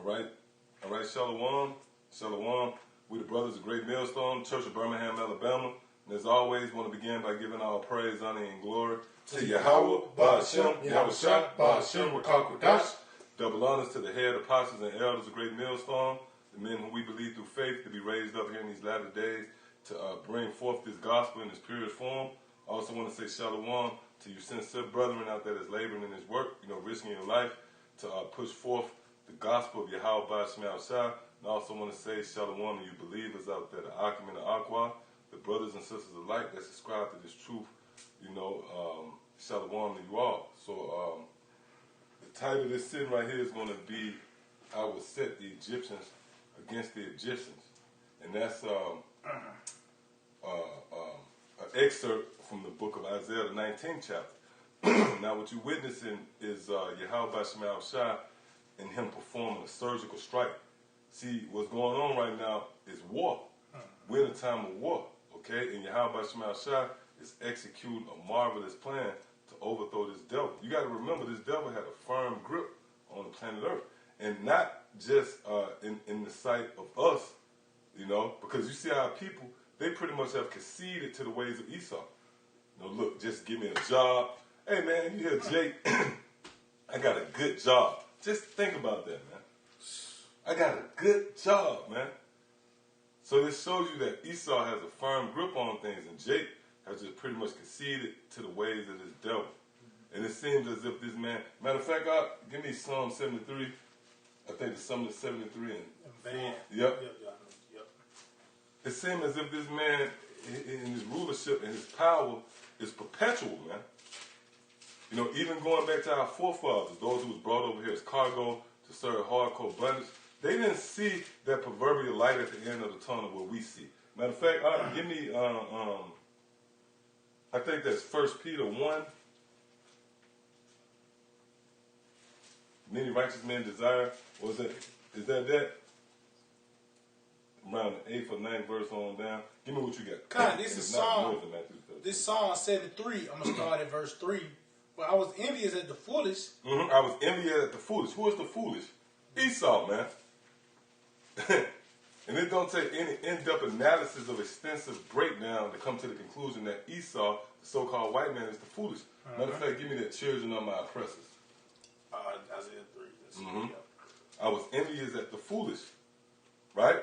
All right, Shalom. Shalom. We the brothers of Great Millstone, Church of Birmingham, Alabama. And as always, want to begin by giving our praise, honor, and glory to Yahweh, Ba'ashem, Yahushua, Ba'ashem, Rakak, double honors to the head apostles and elders of Great Millstone, the men who we believe through faith to be raised up here in these latter days to bring forth this gospel in its purest form. I also want to say Shalom to you sincere brethren out there that's laboring in this work, risking your life to push forth the gospel of Yahweh Ba'ashem Yahushua. And I also want to say Shalom to you believers out there, the Akim and the Aqua, the brothers and sisters alike that subscribe to this truth. Shalom to you all. So the title of this sitting right here is going to be, I will set the Egyptians against the Egyptians. And that's an excerpt from the book of Isaiah, the 19th chapter. Now what you're witnessing is Yahweh Ba'ashem Yahushua and him performing a surgical strike. See, what's going on right now is war. We're in a time of war, okay? And Yahweh Ba'ashem Yahushua is executing a marvelous plan to overthrow this devil. You got to remember, this devil had a firm grip on the planet Earth. And not just in the sight of us, because you see our people, they pretty much have conceded to the ways of Esau. Look, just give me a job. Hey, man, you hear Jake? I got a good job. Just think about that, man. I got a good job, man. So this shows you that Esau has a firm grip on things, and Jake has just pretty much conceded to the ways of this devil. And it seems as if this man, matter of fact, give me Psalm 73. I think it's Psalm 73 and Yep. It seems as if this man, in his rulership and his power, is perpetual, man. Even going back to our forefathers, those who was brought over here as cargo to serve hardcore bondage, they didn't see that proverbial light at the end of the tunnel where we see. Matter of fact, give me, I think that's 1 Peter 1. Many righteous men desire, is that? Around the 8th or 9th verse on down. Give me what you got. God, this is Psalm 73. I'm going to start at verse 3. But I was envious at the foolish. I was envious at the foolish. Who is the foolish? Esau, man. And it don't take any in-depth analysis of extensive breakdown to come to the conclusion that Esau, the so-called white man, is the foolish. Matter of fact, give me that children of my oppressors. Isaiah 3. I was envious at the foolish, right?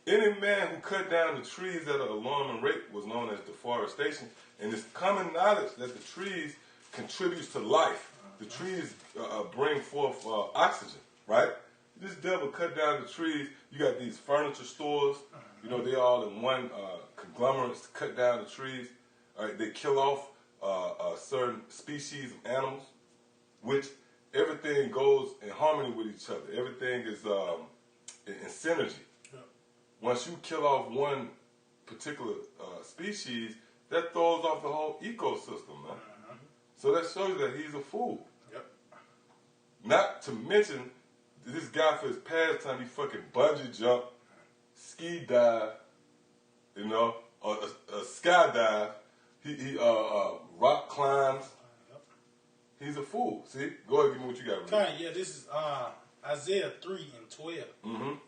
Any man who cut down the trees at an alarming rate was known as deforestation. And it's common knowledge that the trees contributes to life. The trees bring forth oxygen, right? This devil cut down the trees. You got these furniture stores. They all in one conglomerates to cut down the trees. All right, they kill off certain species of animals, which everything goes in harmony with each other. Everything is in synergy. Once you kill off one particular species, that throws off the whole ecosystem, man. So that shows you that he's a fool. Not to mention, this guy for his pastime, he fucking bungee jump, ski dive, or skydive. He rock climbs. He's a fool. See? Go ahead and give me what you got. Okay, this is Isaiah 3 and 12. It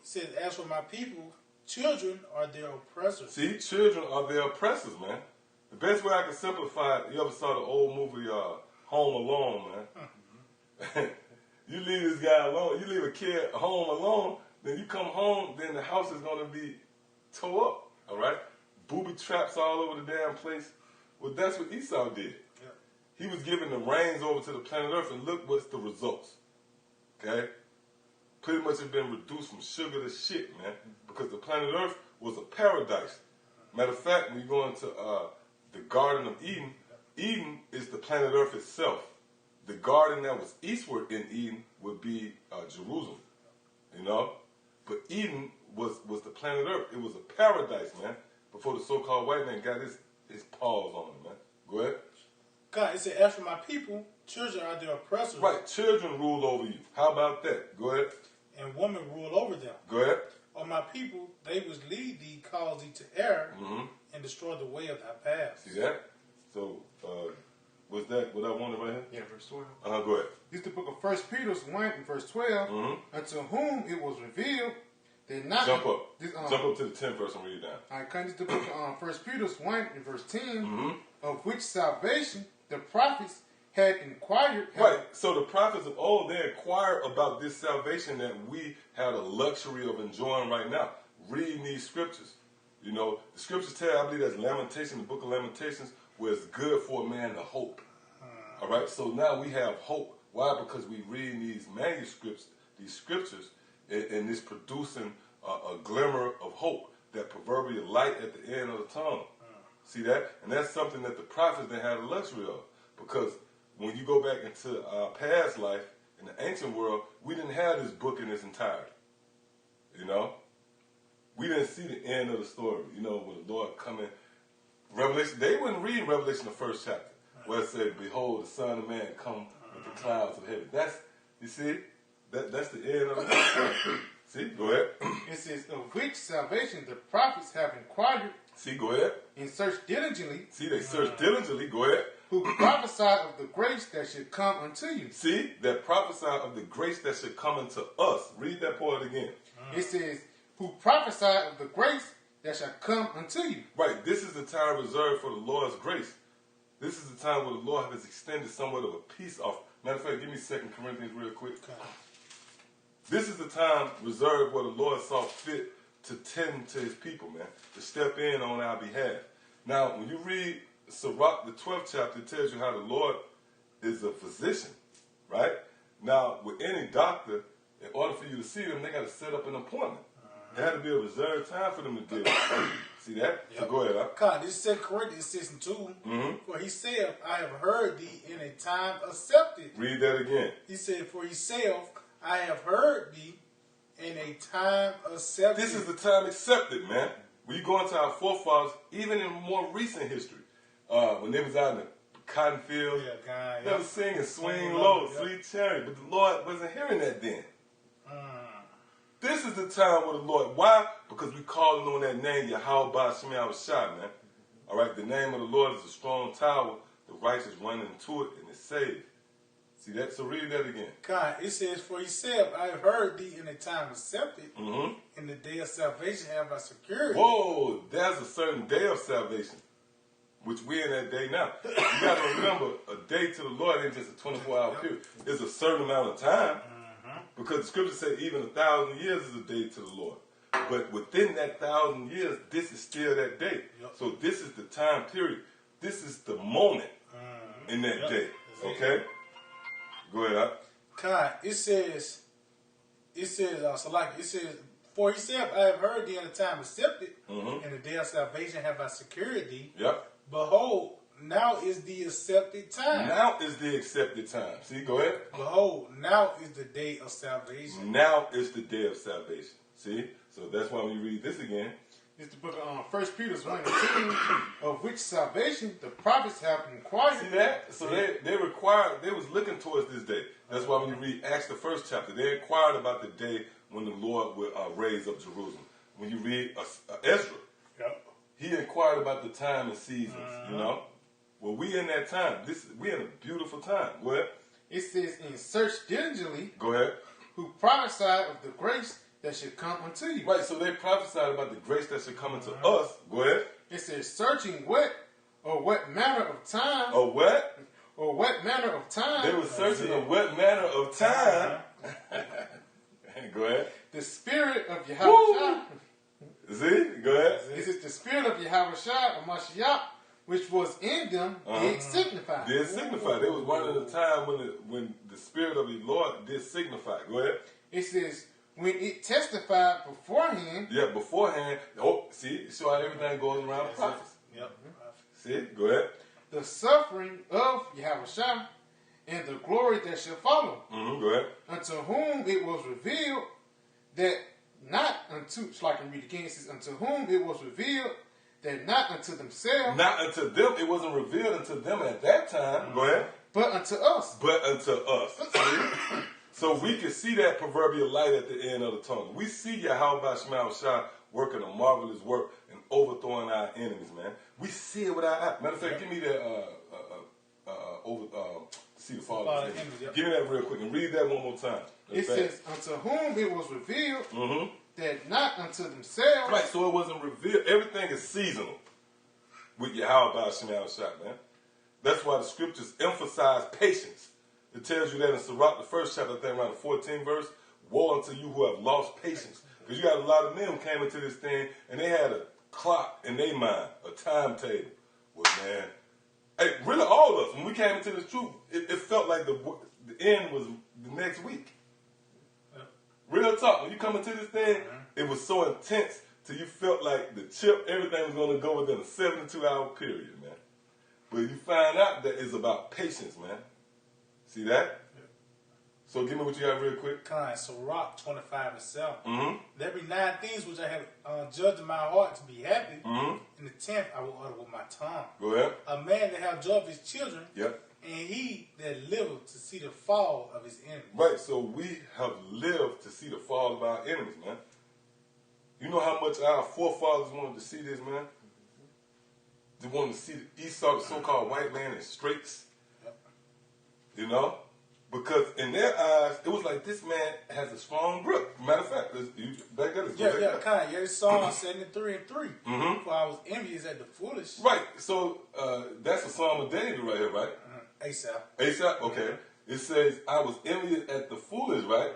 says, as for my people, children are their oppressors. See, children are their oppressors, man. The best way I can simplify it, you ever saw the old movie Home Alone, man? You leave this guy alone, you leave a kid home alone, then you come home, then the house is going to be tore up, all right? Booby traps all over the damn place. Well, that's what Esau did. He was giving the reins over to the planet Earth, and look what's the results, okay? Pretty much it's been reduced from sugar to shit, man, because the planet Earth was a paradise. Matter of fact, when you go into the Garden of Eden, Eden is the planet Earth itself. The garden that was eastward in Eden would be Jerusalem, But Eden was the planet Earth. It was a paradise, man, before the so-called white man got his paws on it, man. Go ahead. God, it said, as for my people, children are their oppressors. Right, children rule over you. How about that? Go ahead. And women rule over them. Go ahead. O my people, they which lead thee cause thee to err and destroy the way of thy paths. See that? So, Was that what I wanted right here? Yeah, verse 12. Go ahead. This is the book of 1 Peter 1 and verse 12. Unto whom it was revealed that not... Jump up. Jump up to the 10th verse and read it down. All right, come to the book of 1 Peter 1 and verse 10. Of which salvation the prophets had inquired. Right. So the prophets of old, they inquired about this salvation that we have the luxury of enjoying right now. Reading these scriptures. You know, the scriptures tell, I believe that's Lamentation, the book of Lamentations, where it's good for a man to hope. All right. So now we have hope. Why? Because we read these manuscripts, these scriptures, and it's producing a glimmer of hope, that proverbial light at the end of the tunnel. See that? And that's something that the prophets didn't have the luxury of. Because when you go back into our past life, in the ancient world, we didn't have this book in its entirety. You know? We didn't see the end of the story. You know, when the Lord come in. Revelation, they wouldn't read Revelation, the first chapter, where it said, behold, the Son of Man come with the clouds of heaven. That's, you see, that's the end of the story. See, go ahead. It says, of which salvation the prophets have inquired. See, go ahead. And searched diligently. See, they searched diligently. Go ahead. Who prophesied of the grace that should come unto you. See, that prophesied of the grace that should come unto us. Read that part again. It says, who prophesied of the grace that shall come unto you. Right. This is the time reserved for the Lord's grace. This is the time where the Lord has extended somewhat of a peace offering. Matter of fact, give me 2 Corinthians real quick. This is the time reserved where the Lord saw fit to tend to his people, man, to step in on our behalf. Now, when you read Sirach, the 12th chapter, it tells you how the Lord is a physician, right? Now, with any doctor, in order for you to see them, they got to set up an appointment. There had to be a reserved time for them to deal with you. See that? Yep. So go ahead, God, this is 2 Corinthians 6:2. For he said, I have heard thee in a time accepted. Read that again. He said, for himself, I have heard thee in a time accepted. This is the time accepted, man. When you go into our forefathers, even in more recent history, when they was out in the cotton field, they was singing Swing Low, Sweet Cherry, but the Lord wasn't hearing that then. This is the time where the Lord, why? Because we calling on that name, Yahweh Shem Shai, man. All right, the name of the Lord is a strong tower. The righteous run into it and is saved. See that? So read that again. God, it says, for himself, I have heard thee in a time accepted. In the day of salvation have I secured. Whoa, there's a certain day of salvation, which we're in that day now. You got to remember, a day to the Lord ain't just a 24-hour period. It's a certain amount of time. Because the scripture says even 1,000 years is a day to the Lord. But within that 1,000 years, this is still that day. So this is the time period. This is the moment in that day. Okay? Go ahead. God, it says, for himself I have heard thee in a time accepted. In the day of salvation have I secured thee. Yep. Behold, now is the accepted time. Now is the accepted time. See, go ahead. Behold, now is the day of salvation. Now is the day of salvation. See? So that's why when you read this again. It's the book of 1 Peter 1 and 2, of which salvation the prophets have inquired. See that? So they required, they was looking towards this day. That's why when you read Acts, the 1st chapter, they inquired about the day when the Lord would raise up Jerusalem. When you read Ezra, he inquired about the time and seasons, you know? Well, we in that time. We in a beautiful time. Go ahead. It says, in search diligently. Go ahead. Who prophesied of the grace that should come unto you. Right, so they prophesied about the grace that should come unto us. Go ahead. It says, searching what manner of time. Or what? Or what manner of time. They were searching of what manner of time. Go ahead. The spirit of Yahweh. See? Go ahead. This is the spirit of Yahweh Shai, or Mashiach, which was in them, did signify. Did signify. There was one at a time when the spirit of the Lord did signify. Go ahead. It says, when it testified beforehand. Yeah, beforehand. Oh, see? So how everything goes around the prophets. Yep. See? Go ahead. The suffering of Yahweh Shai and the glory that shall follow. Go ahead. Unto whom it was revealed that not unto, so I can read again, it says, unto whom it was revealed that not unto themselves. Not unto them. It wasn't revealed unto them at that time. Go ahead. But unto us. But unto us. See? So we can see that proverbial light at the end of the tunnel. We see Yahweh Shema Shai working a marvelous work and overthrowing our enemies, man. We see it with our eyes. Matter of fact, give me that see the fall Fall of of his the enemies. enemy, yep. Give me that real quick and read that one more time. It That's bad. says, unto whom it was revealed Mm-hmm. that not unto themselves. Right, so it wasn't revealed. Everything is seasonal with Yahweh Shema Shot, man. That's why the scriptures emphasize patience. It tells you that in Sirach, the first chapter, I think around the 14th verse, woe unto you who have lost patience. Because you got a lot of men who came into this thing and they had a clock in their mind, a timetable. Well, man, hey, really all of us, when we came into this truth, it felt like the end was the next week. Real talk, when you come into this thing, it was so intense till you felt like the chip, everything was going to go within a 72-hour period, man. But you find out that it's about patience, man. See that? So give me what you got real quick. Kind. So Rock 25 and 7. Mm-hmm. There be 9 things which I have judged in my heart to be happy. Mm-hmm. And the 10th I will utter with my tongue. Go ahead. A man that have joy of his children, Yep. and he that liveth to see the fall of his enemies. Right, so we have lived to see the fall of our enemies, man. You know how much our forefathers wanted to see this, man? They wanted to see Esau, the so-called white man, in straits. Yep. You know? Because in their eyes, it was like this man has a strong grip. Matter of fact, back that. Yeah, kind. Yeah, it's Psalm 73 and 3. Mm-hmm. For I was envious at the foolish. Right, so that's a Psalm of David right here, right? Asaph. Asaph, okay. It says, I was envious at the foolish, right?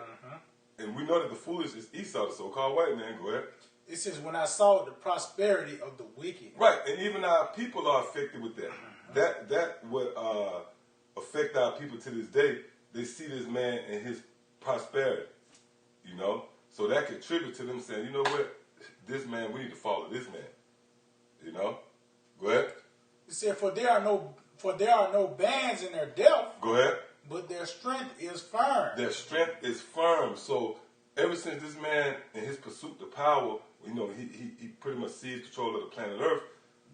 And we know that the foolish is Esau, the so-called white man. Go ahead. It says, when I saw the prosperity of the wicked. Right, and even our people are affected with that. That would affect our people to this day. They see this man and his prosperity, you know? So that contribute to them saying, you know what? This man, we need to follow this man. You know? Go ahead. It said, for there are no bands in their death, Go ahead. but their strength is firm. Their strength is firm. So ever since this man in his pursuit of power, you know, he pretty much seized control of the planet Earth,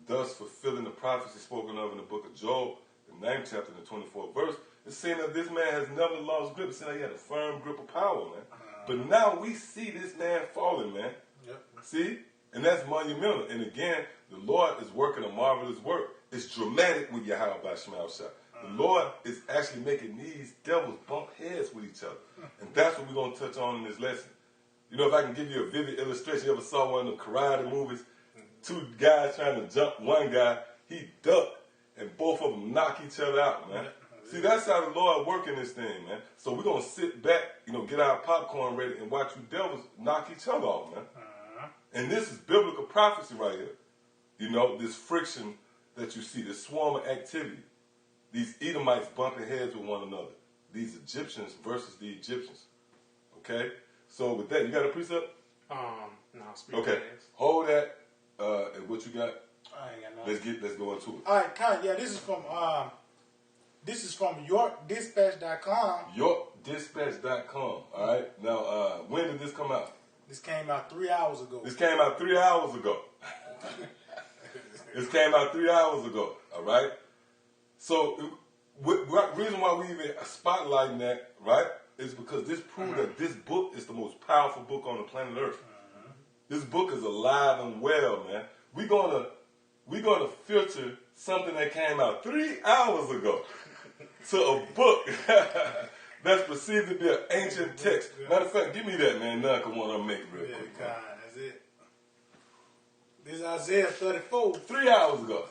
thus fulfilling the prophecy spoken of in the book of Job, the 9th chapter, and the 24th verse. It's saying that this man has never lost grip. It's saying that he had a firm grip of power, man. But now we see this man falling, man. Yep. See? And that's monumental. And again, the Lord is working a marvelous work. It's dramatic with Yahweh by Shema Shah. The Lord is actually making these devils bump heads with each other. And that's what we're going to touch on in this lesson. You know, if I can give you a vivid illustration, you ever saw one of the karate movies? 2 guys trying to jump one guy, he ducked, and both of them knock each other out, man. See, that's how the Lord working this thing, man. So we're going to sit back, you know, get our popcorn ready and watch you devils knock each other off, man. And this is biblical prophecy right here. You know, this friction that you see, this swarm of activity. These Edomites bumping heads with one another. These Egyptians versus the Egyptians. Okay? So with that, you got a precept? No, speak Okay. fast. Hold that. And what you got? I ain't got nothing. Let's go into it. All right, kind. Yeah, this is from YorkDispatch.com. YorkDispatch.com. All right. Now, when did this come out? This came out 3 hours ago. This came out 3 hours ago. This came out 3 hours ago. All right. So, reason why we even spotlighting that, right, is because this proves that this book is the most powerful book on the planet Earth. This book is alive and well, man. We're gonna filter something that came out 3 hours ago to a book that's perceived to be an ancient text. Matter of fact, give me that, man. None can want to make it real quick. Kind, that's it. This is Isaiah 34. 3 hours ago.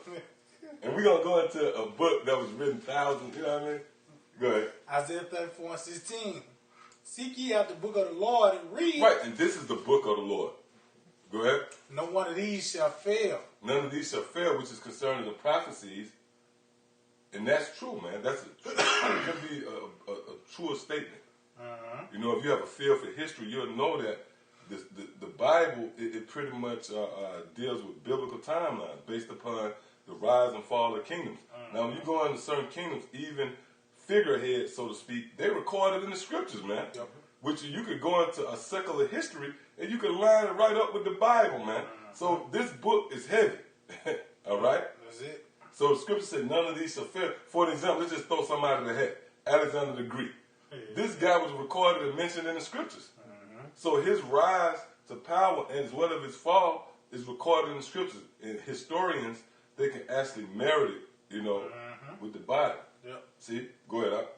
And we're going to go into a book that was written thousands, you know what I mean? Go ahead. Isaiah 34 and 16. Seek ye out the book of the Lord and read. Right, and this is the book of the Lord. Go ahead. No one of these shall fail. None of these shall fail, which is concerning the prophecies. And that's true, man. It can be a truer statement. You know, if you have a feel for history, you'll know that the Bible, it pretty much deals with biblical timelines based upon the rise and fall of kingdoms. Now, when you go into certain kingdoms, even figureheads, so to speak, they recorded in the scriptures, man. Yep. Which you could go into a secular history and you could line it right up with the Bible, man. So this book is heavy. All right? That's it. So the scripture said none of these shall fail. For example, let's just throw something out of the hat. Alexander the Greek. This guy was recorded and mentioned in the scriptures. So his rise to power and as well as his fall is recorded in the scriptures. And historians, they can actually merit it, you know, with the Bible. Yep. See? Go ahead, Doc.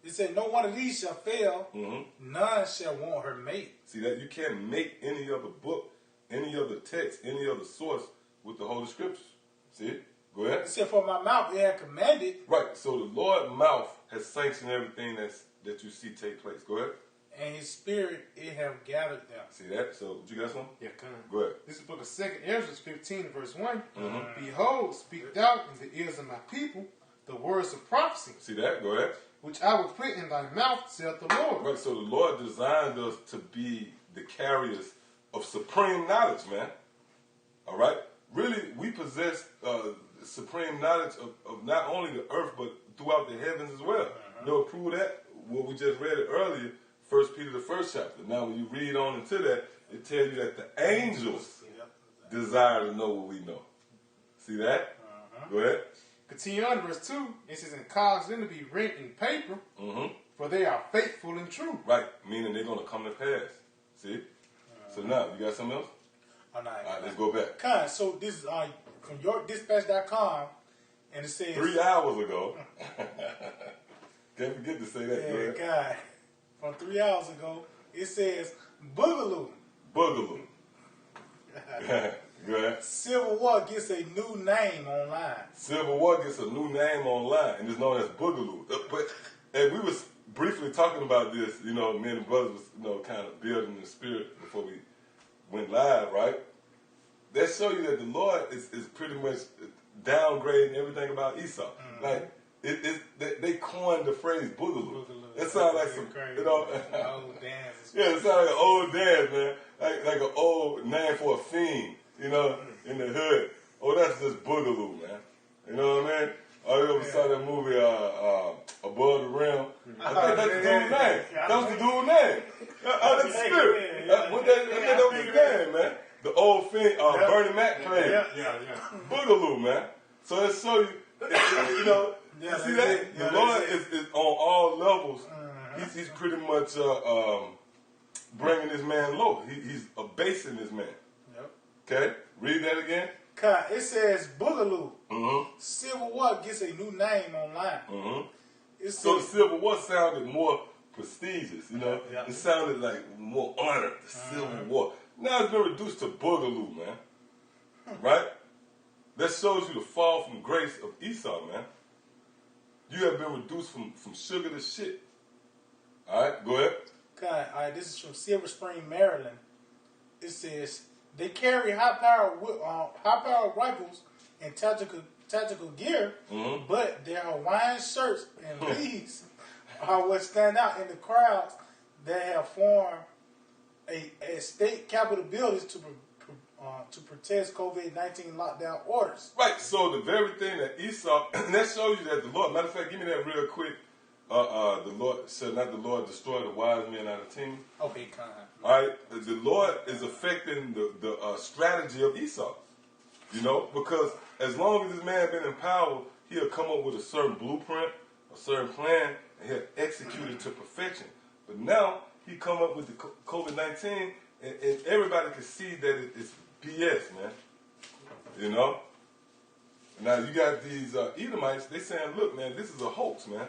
It said, no one of these shall fail. Mm-hmm. None shall want her mate. See that? You can't make any other book, any other text, any other source with the Holy Scriptures. See? Go ahead. It said, for my mouth it had commanded. Right. So the Lord's mouth has sanctioned everything that you see take place. Go ahead. And his spirit it have gathered them. See that? So, you got something? Yeah, come. Go ahead. This is the book of 2nd Ezra 15, verse 1. Mm-hmm. Behold, speak thou in the ears of my people the words of prophecy, See that? Go ahead. which I will put in thy mouth, saith the Lord. Right. So the Lord designed us to be the carriers of supreme knowledge, man. All right? Really, we possess supreme knowledge of not only the earth, but throughout the heavens as well. You know, prove that? Well, we just read it earlier, 1 Peter, the 1st chapter. Now, when you read on into that, it tells you that the angels desire to know what we know. See that? Go ahead. Continue on to verse 2. It says, and cause them to be written in paper, Mm-hmm. for they are faithful and true. Right. Meaning they're going to come to pass. See? So now, you got something else? Oh, no, All right, let's go back. Kind. So this is from YourDispatch.com, and it says 3 hours ago. Can't forget to say that. Go Yeah, ahead. God. From 3 hours ago, it says Boogaloo. Boogaloo. Go ahead. Civil War gets a new name online. Civil War gets a new name online, and it's known as Boogaloo. But and we was briefly talking about this, you know, me and the brothers was, you know, kind of building the spirit before we went live, right? That show you that the Lord is pretty much downgrading everything about Esau. Like, they coined the phrase Boogaloo. That sounds like some, you know, Old dance. yeah, it sounds like an old dad, man. Like an old name for a fiend, you know, in the hood. Oh, that's just Boogaloo, man. You know what I mean? I ever saw that movie, Above the Rim. I think that's the dude's name. That was the dude's name. That's the spirit. That was his name, man. The old fiend, Bernie Mac played. Yeah. Boogaloo, man. So it show you, you know, you see that? The Lord is on all levels. He's pretty much bringing this man low. He's abasing this man. Yep. Okay? Read that again. God, it says Boogaloo. Mm-hmm. Civil War gets a new name online. Mm-hmm. It So the says, Civil War sounded more prestigious, you know? Yeah. It sounded like more honored, the Civil War. Now it's been reduced to Boogaloo, man. Right? That shows you the fall from grace of Esau, man. You have been reduced from sugar to shit. Alright, go ahead. God, all right, this is from Silver Spring, Maryland. It says they carry high-powered rifles and tactical gear, but their Hawaiian shirts and leaves are what stand out in the crowds that have formed a state capitol buildings to protest COVID-19 lockdown orders. Right, so the very thing that Esau, and that shows you that the Lord, matter of fact, give me that real quick. The Lord, shall not the Lord destroy the wise men out of team? Okay, kind. All right, the Lord is affecting the strategy of Esau, you know, because as long as this man been in power, he'll come up with a certain blueprint, a certain plan, and he'll execute it to perfection. But now he come up with the COVID-19, and everybody can see that it's BS, man. You know. Now you got these Edomites. They saying, "Look, man, this is a hoax, man.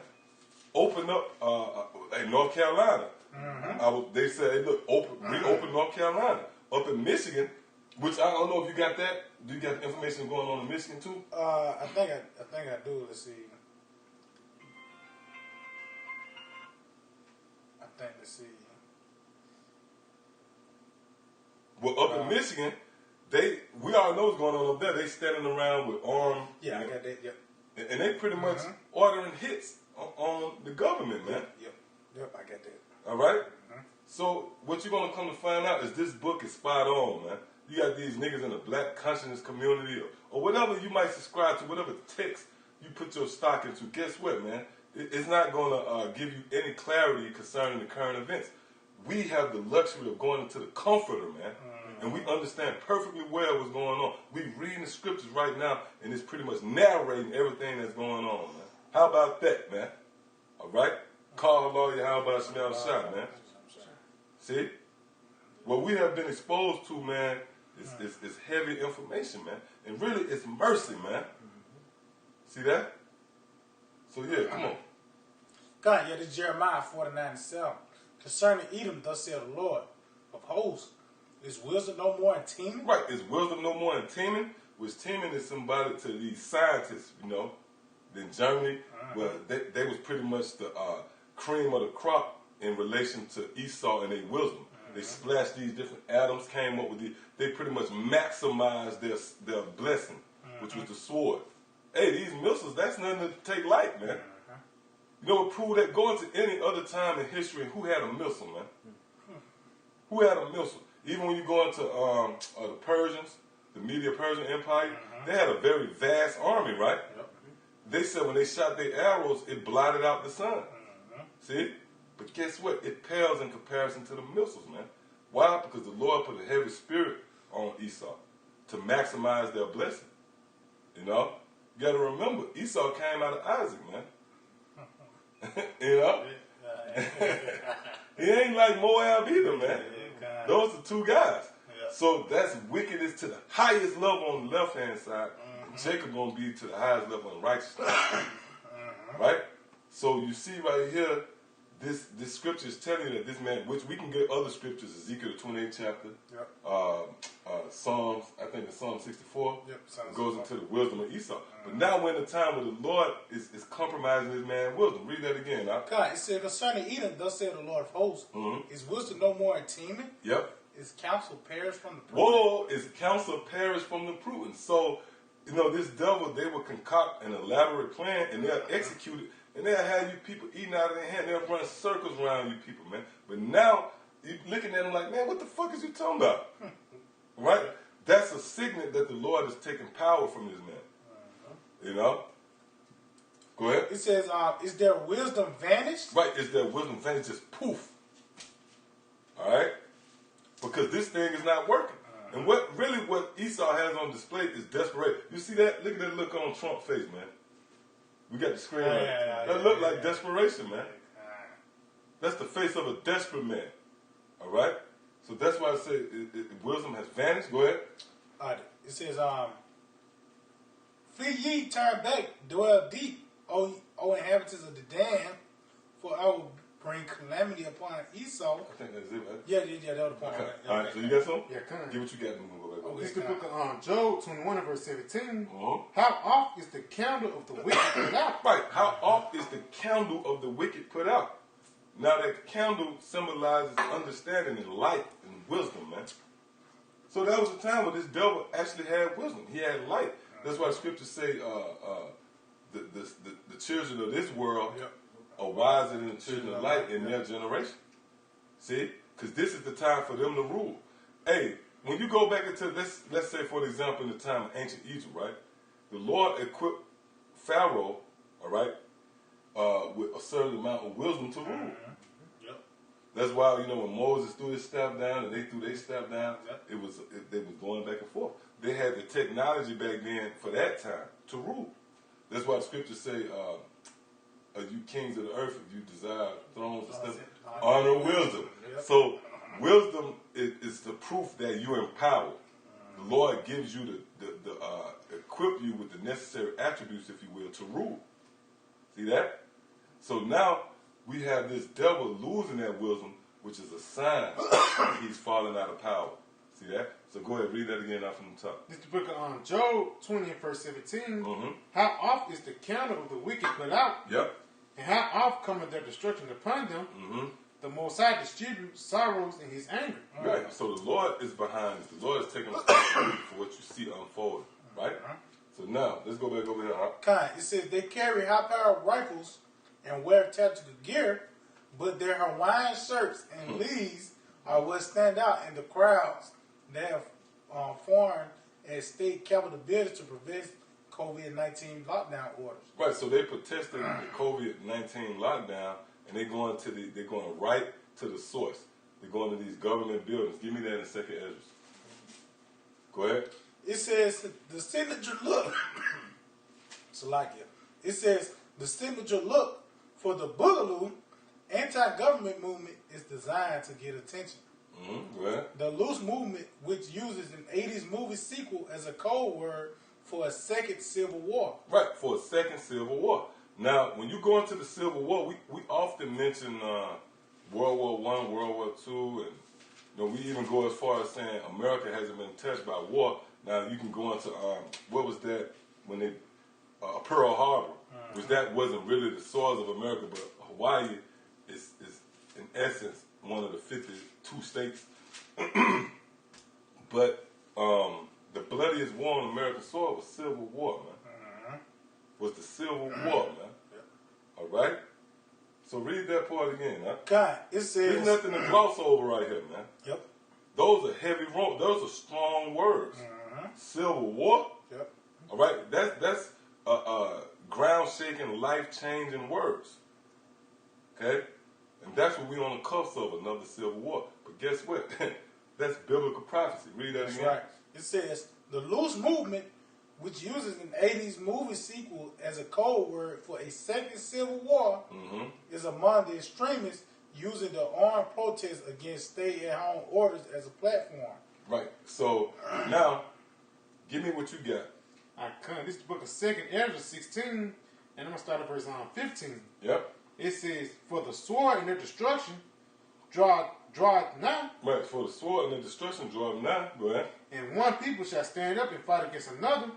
Open up in North Carolina." They said, "Hey, look, reopen North Carolina." Up in Michigan, which I don't know if you got that. Do you got the information going on in Michigan too? I think I do. Let's see. Let's see. Well, up in Michigan, we all know what's going on up there. They standing around with armed. Yeah, I got that. Yep. And they pretty much ordering hits on the government, man. Yep, I got that. All right? So what you're going to come to find out is this book is spot on, man. You got these niggas in the black consciousness community or whatever you might subscribe to, whatever text you put your stock into. Guess what, man? It's not going to give you any clarity concerning the current events. We have the luxury of going into the comforter, man. And we understand perfectly well what's going on. We're reading the scriptures right now, and it's pretty much narrating everything that's going on, man. How about that, man? All right? Call lawyer, how about smell shot, man? See? What we have been exposed to, man, is heavy information, man. And really, it's mercy, man. See that? So yeah, come on. God, yeah, this is Jeremiah 49:7. Concerning Edom, thus saith the Lord of hosts, is wisdom no more in teeming? Right, is wisdom no more in Teeman? Which Teeman is symbolic to these scientists, you know, in Germany, where they was pretty much the cream of the crop in relation to Esau and their wisdom. They splashed these different atoms, came up with they pretty much maximized their blessing, which was the sword. Hey, these missiles, that's nothing to take light, man. You know what proved that? Going to any other time in history, who had a missile, man? Who had a missile? Even when you go into the Persians, the Medo-Persian Empire, they had a very vast army, right? Yep. They said when they shot their arrows, it blotted out the sun. See? But guess what? It pales in comparison to the missiles, man. Why? Because the Lord put a heavy spirit on Esau to maximize their blessing. You know? You got to remember, Esau came out of Isaac, man. You know? He ain't like Moab either, man. Those are two guys. So that's wickedness to the highest level on the left-hand side. Jacob going to be to the highest level in righteousness. Right? So you see right here, this scripture is telling you that this man, which we can get other scriptures, Ezekiel the 28th chapter, Psalms, I think it's Psalm 64, goes into the wisdom of Esau. But now we're in a time where the Lord is compromising this man's wisdom. Read that again. God, it said, concerning Edom, thus saith the Lord of hosts, is wisdom no more in teeming? Yep. Is counsel perished from the prudent? Whoa, is counsel perished from the prudent. So, you know, this devil, they will concoct an elaborate plan and they'll execute it. And they'll have you people eating out of their hand. They'll run circles around you people, man. But now, you're looking at them like, man, what the fuck is you talking about? Right? That's a signal that the Lord is taking power from this man. You know? Go ahead. It says, is their wisdom vanished? Right, is their wisdom vanished? Just poof. All right? Because this thing is not working. And what Esau has on display is desperation. You see that? Look at that look on Trump's face, man. We got the screen right. That look like desperation, man. That's the face of a desperate man. All right? So that's why I say wisdom has vanished. Go ahead. It says, flee ye, turn back, dwell deep, O inhabitants of the dam, for I will bring calamity upon Esau. I think that's it, right? Yeah, that was the point. Okay. All right, so you got something? Yeah, kind of. Give what you got and we're going to go back. It's the book of Job 21 and verse 17. Uh-huh. How oft is the candle of the wicked put out? Right. How oft is the candle of the wicked put out? Now that candle symbolizes understanding and light and wisdom, man. So that was a time when this devil actually had wisdom. He had light. That's why the scriptures say the children of this world are wiser than the children of light in their generation. See? Because this is the time for them to rule. Hey, when you go back into, let's say, for example, in the time of ancient Egypt, right? The Lord equipped Pharaoh, all right, with a certain amount of wisdom to rule. That's why, you know, when Moses threw his staff down and they threw their staff down, they was going back and forth. They had the technology back then for that time to rule. That's why the scriptures say, you kings of the earth, if you desire thrones and stuff, honor wisdom. So wisdom is the proof that you're empowered. The Lord gives you the equip you with the necessary attributes, if you will, to rule. See that? So now we have this devil losing that wisdom, which is a sign that he's falling out of power. See that? So go ahead, read that again out from the top. This is the book of Job 20 and verse 17. How oft is the candle of the wicked put out? Yep. And how oft cometh their destruction upon them? The Most High distributes sorrows in his anger. Right. So the Lord is behind this. The Lord is taking responsibility for what you see unfolding. Right? So now, let's go back over here. It says they carry high-powered rifles and wear tactical gear, but their Hawaiian shirts and lees are what stand out in the crowds. They have foreign and state capitol buildings to prevent COVID-19 lockdown orders. Right, so they protesting the COVID-19 lockdown, and they're going right to the source. They're going to these government buildings. Give me that in a second, Ezra. Go ahead. It says the signature look. It says the signature look for the Boogaloo anti-government movement is designed to get attention. Go ahead. The loose movement, which uses an 80s movie sequel as a code word for a second civil war. Right, for a second civil war. Now, when you go into the Civil War, we often mention World War I, World War II, and we even go as far as saying America hasn't been touched by war. Now, you can go into, what was that when they, Pearl Harbor, which that wasn't really the source of America, but Hawaii is in essence one of the 52 states. But the bloodiest war on American soil was Civil War, man. Was the Civil War, man. All right? So read that part again, huh? God, it says... There's nothing to gloss over right here, man. Yep. Those are heavy, those are strong words. Civil War. Yep. All right? That's ground-shaking, life-changing words. Okay? And that's what we're on the cusp of, another Civil War. But guess what? That's biblical prophecy. Read that again. Right. It says, the loose movement, which uses an 80s movie sequel as a code word for a second Civil War, is among the extremists using the armed protest against stay-at-home orders as a platform. Right. So, now, give me what you got. All right, this is the book of 2nd Ezra 16, and I'm going to start at verse 15. Yep. It says, for the sword and their destruction, draw it now. Right, for the sword and the destruction, draw them now. Go ahead. And one people shall stand up and fight against another,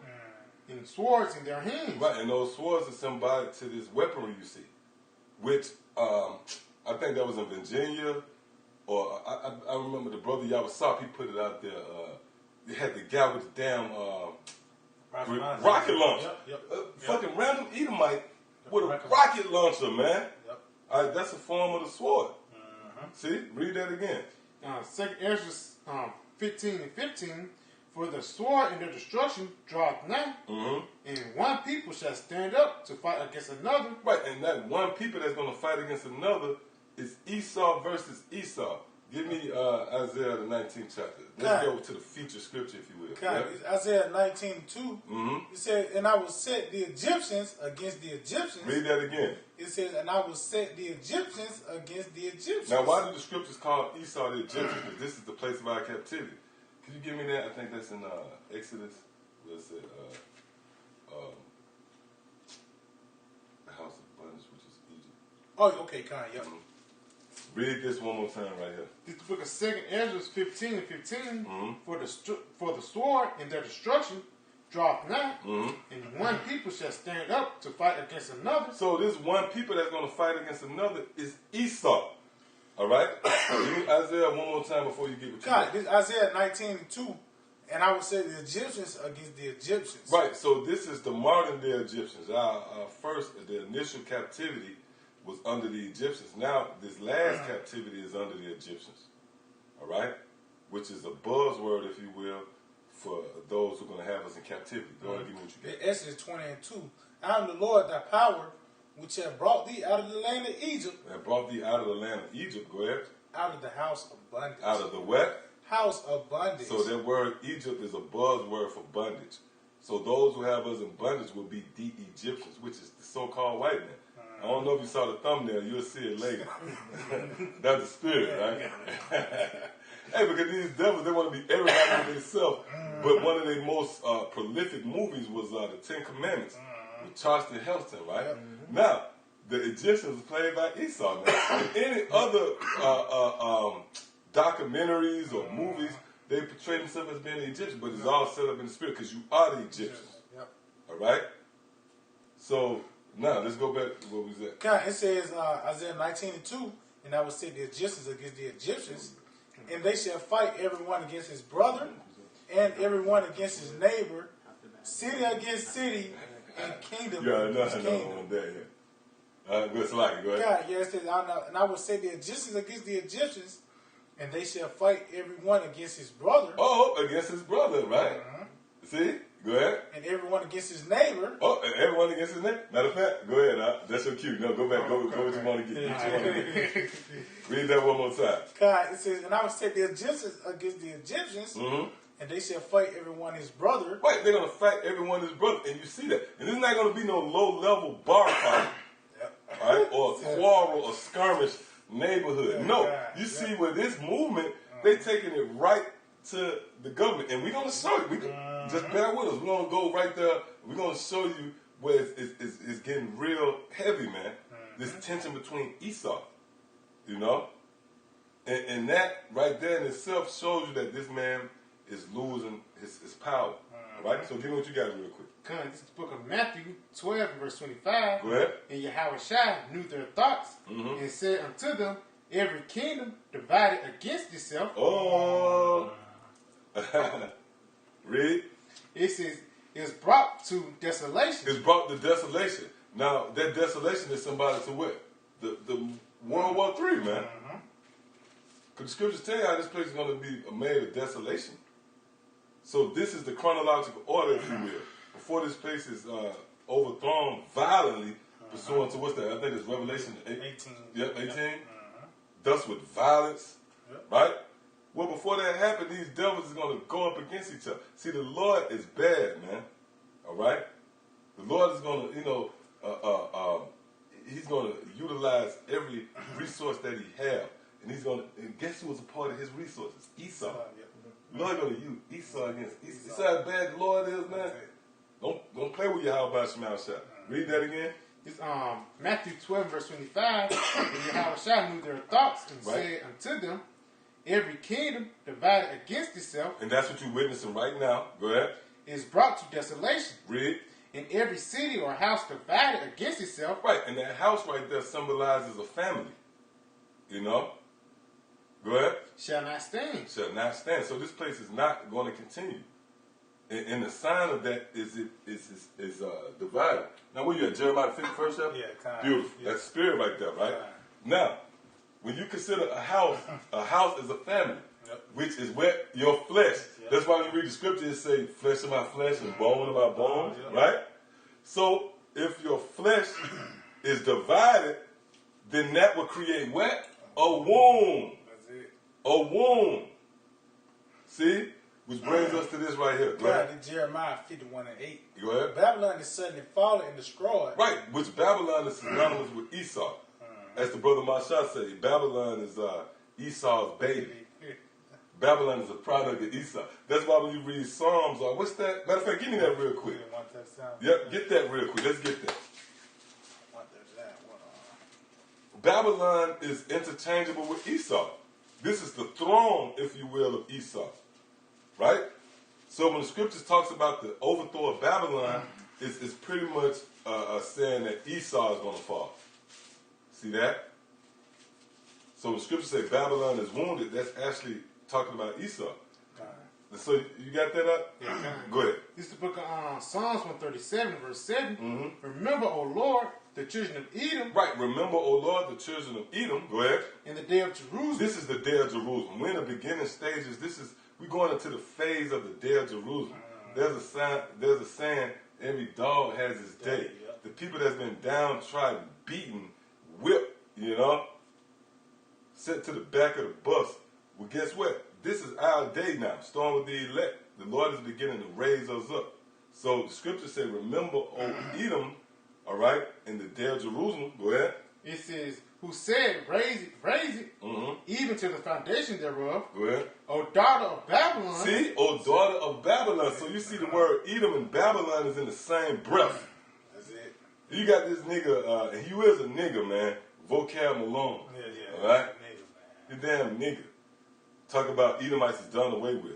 and swords in their hands. Right, and those swords are symbolic to this weaponry you see, which I think that was in Virginia, or I remember the brother Yawasop, he put it out there. They had the guy with the damn rocket launcher. Yep. Fucking random Edomite with a rocket launcher, man. Yep. All right, that's a form of the sword. See, read that again. 2nd Ezra 15 and 15. For the sword and their destruction draweth nigh, and one people shall stand up to fight against another. Right, and that one people that's going to fight against another is Esau versus Esau. Give me Isaiah the 19th chapter. Let's go to the feature scripture, if you will. Yep. Isaiah 19:2. It says, and I will set the Egyptians against the Egyptians. Read that again. It says, and I will set the Egyptians against the Egyptians. Now, why do the scriptures call Esau the Egyptians? Because this is the place of our captivity. Can you give me that? I think that's in Exodus. What's it? The house of bondage, which is Egypt. Oh, okay, Khan, yep. Read this one more time right here. This is the book of 2nd Ezra 15 and 15. For the sword and their destruction draweth nigh, and one people shall stand up to fight against another. So this one people that's going to fight against another is Esau. All right? Give me Isaiah one more time before you get what you God, got. this Isaiah 19:2, and I will set the Egyptians against the Egyptians. Right, so this is the modern day Egyptians. Our first, the initial captivity was under the Egyptians. Now, this last captivity is under the Egyptians. All right? Which is a buzzword, if you will, for those who are going to have us in captivity. Go ahead and give me what you got. Exodus 20:2. I am the Lord thy power, which have brought thee out of the land of Egypt. That brought thee out of the land of Egypt. Go ahead. Out of the house of bondage. Out of the what? House of bondage. So that word Egypt is a buzzword for bondage. So those who have us in bondage will be the Egyptians, which is the so-called white man. I don't know if you saw the thumbnail. You'll see it later. That's the spirit, right? Hey, because these devils, they want to be everybody to themselves. But one of their most prolific movies was The Ten Commandments with Charleston Heston, right? Now, the Egyptians was played by Esau. Now, in any other documentaries or movies, they portray themselves as being the Egyptians, but it's all set up in the spirit because you are the Egyptians. Yep. All right? So, now, let's go back to where we was at. God, it says Isaiah 19:2, and I will set the Egyptians against the Egyptians, and they shall fight everyone against his brother, and everyone against his neighbor, city against city, and kingdom against kingdom. Good luck. Go ahead. God, yeah, it says, and I will set the Egyptians against the Egyptians, and they shall fight everyone against his brother. Oh, against his brother, right? See? Go ahead. And everyone against his neighbor. Oh, and everyone against his neighbor? Matter of fact, go ahead. That's so cute. No, go back. Go what you want to get. Read that one more time. God, it says, and I will set the Egyptians against the Egyptians, and they shall fight everyone his brother. Right, they're going to fight everyone his brother. And you see that. And it's not going to be no low-level bar fight. All right? Or a quarrel or skirmish neighborhood. No. You see with this movement, they taking it right to the government. And we're going to show you. Just bear with us. We're going to go right there. We're going to show you where it's getting real heavy, man. This tension between Esau, you know? And that right there in itself shows you that this man is losing his power. All right? So give me what you got real quick. This is the book of Matthew 12, verse 25. Go ahead. And Yahushua knew their thoughts and said unto them, every kingdom divided against itself. Oh. Read. It says, is brought to desolation. It's brought to desolation. Now, that desolation is symbolic to what? The World War III, man. Because the scriptures tell you how this place is going to be made of desolation. So this is the chronological order, if you will. Before this place is overthrown violently, pursuant to what's that? I think it's Revelation 18. Yep, 18. Thus with violence, right? Well, before that happened, these devils is going to go up against each other. See, the Lord is bad, man. All right? The Lord is going to, he's going to utilize every resource that he has. And he's going to, and guess who was a part of his resources? Esau. The Lord going to use Esau against Esau. You see how bad the Lord is, man? Don't play with your how about your mouth shut. Read that again. It's Matthew 12, verse 25. And Yahushua knew their thoughts and said unto them, every kingdom divided against itself. And that's what you're witnessing right now. Go ahead. Is brought to desolation. Read. And every city or house divided against itself. Right, and that house right there symbolizes a family. You know? Go ahead. Shall not stand. Shall not stand. So this place is not going to continue. And the sign of that is divided. Now, where you at? Jeremiah 51st chapter? Yeah, kind. Beautiful. Yeah. That's spirit right there, right? Kind. Now, when you consider a house is a family, which is where your flesh. Yep. That's why when you read the scripture, it say flesh of my flesh and bone of my bone, right? So, if your flesh is divided, then that will create what? A womb. That's it. A womb. See? Which brings us to this right here. Go ahead. Jeremiah 51 and 8. Go ahead. Babylon is suddenly fallen and destroyed. Right, which Babylon is synonymous with Esau. As the brother Masha said, Babylon is Esau's baby. Babylon is a product of Esau. That's why when you read Psalms, what's that? Matter of fact, give me that real quick. Yep, get that real quick. Let's get that. Babylon is interchangeable with Esau. This is the throne, if you will, of Esau. Right? So when the scriptures talks about the overthrow of Babylon, it's pretty much saying that Esau is going to fall. See that? So when the scriptures say Babylon is wounded, that's actually talking about Esau. So you got that up? Yeah. Go ahead. This is the book of Psalms 137, verse 7. Remember, O Lord, the children of Edom. Right. Remember, O Lord, the children of Edom. Go ahead. In the day of Jerusalem. This is the day of Jerusalem. We're in the beginning stages. We're going into the phase of the day of Jerusalem. There's a saying, every dog has his day. The people that's been downtrodden, beaten, whipped, sent to the back of the bus. Well, guess what? This is our day now. Storm with the elect. The Lord is beginning to raise us up. So the scripture says, remember, O Edom, all right, in the day of Jerusalem. Go ahead. It says, who said, raise it, even to the foundation thereof. Go ahead. O daughter of Babylon. See? O daughter of Babylon. So you see the word Edom and Babylon is in the same breath. That's it. You got this nigga, and he is a nigga, man. Vocab Malone. Yeah. All right? Nigga, man. You damn nigga. Talk about Edomites is done away with.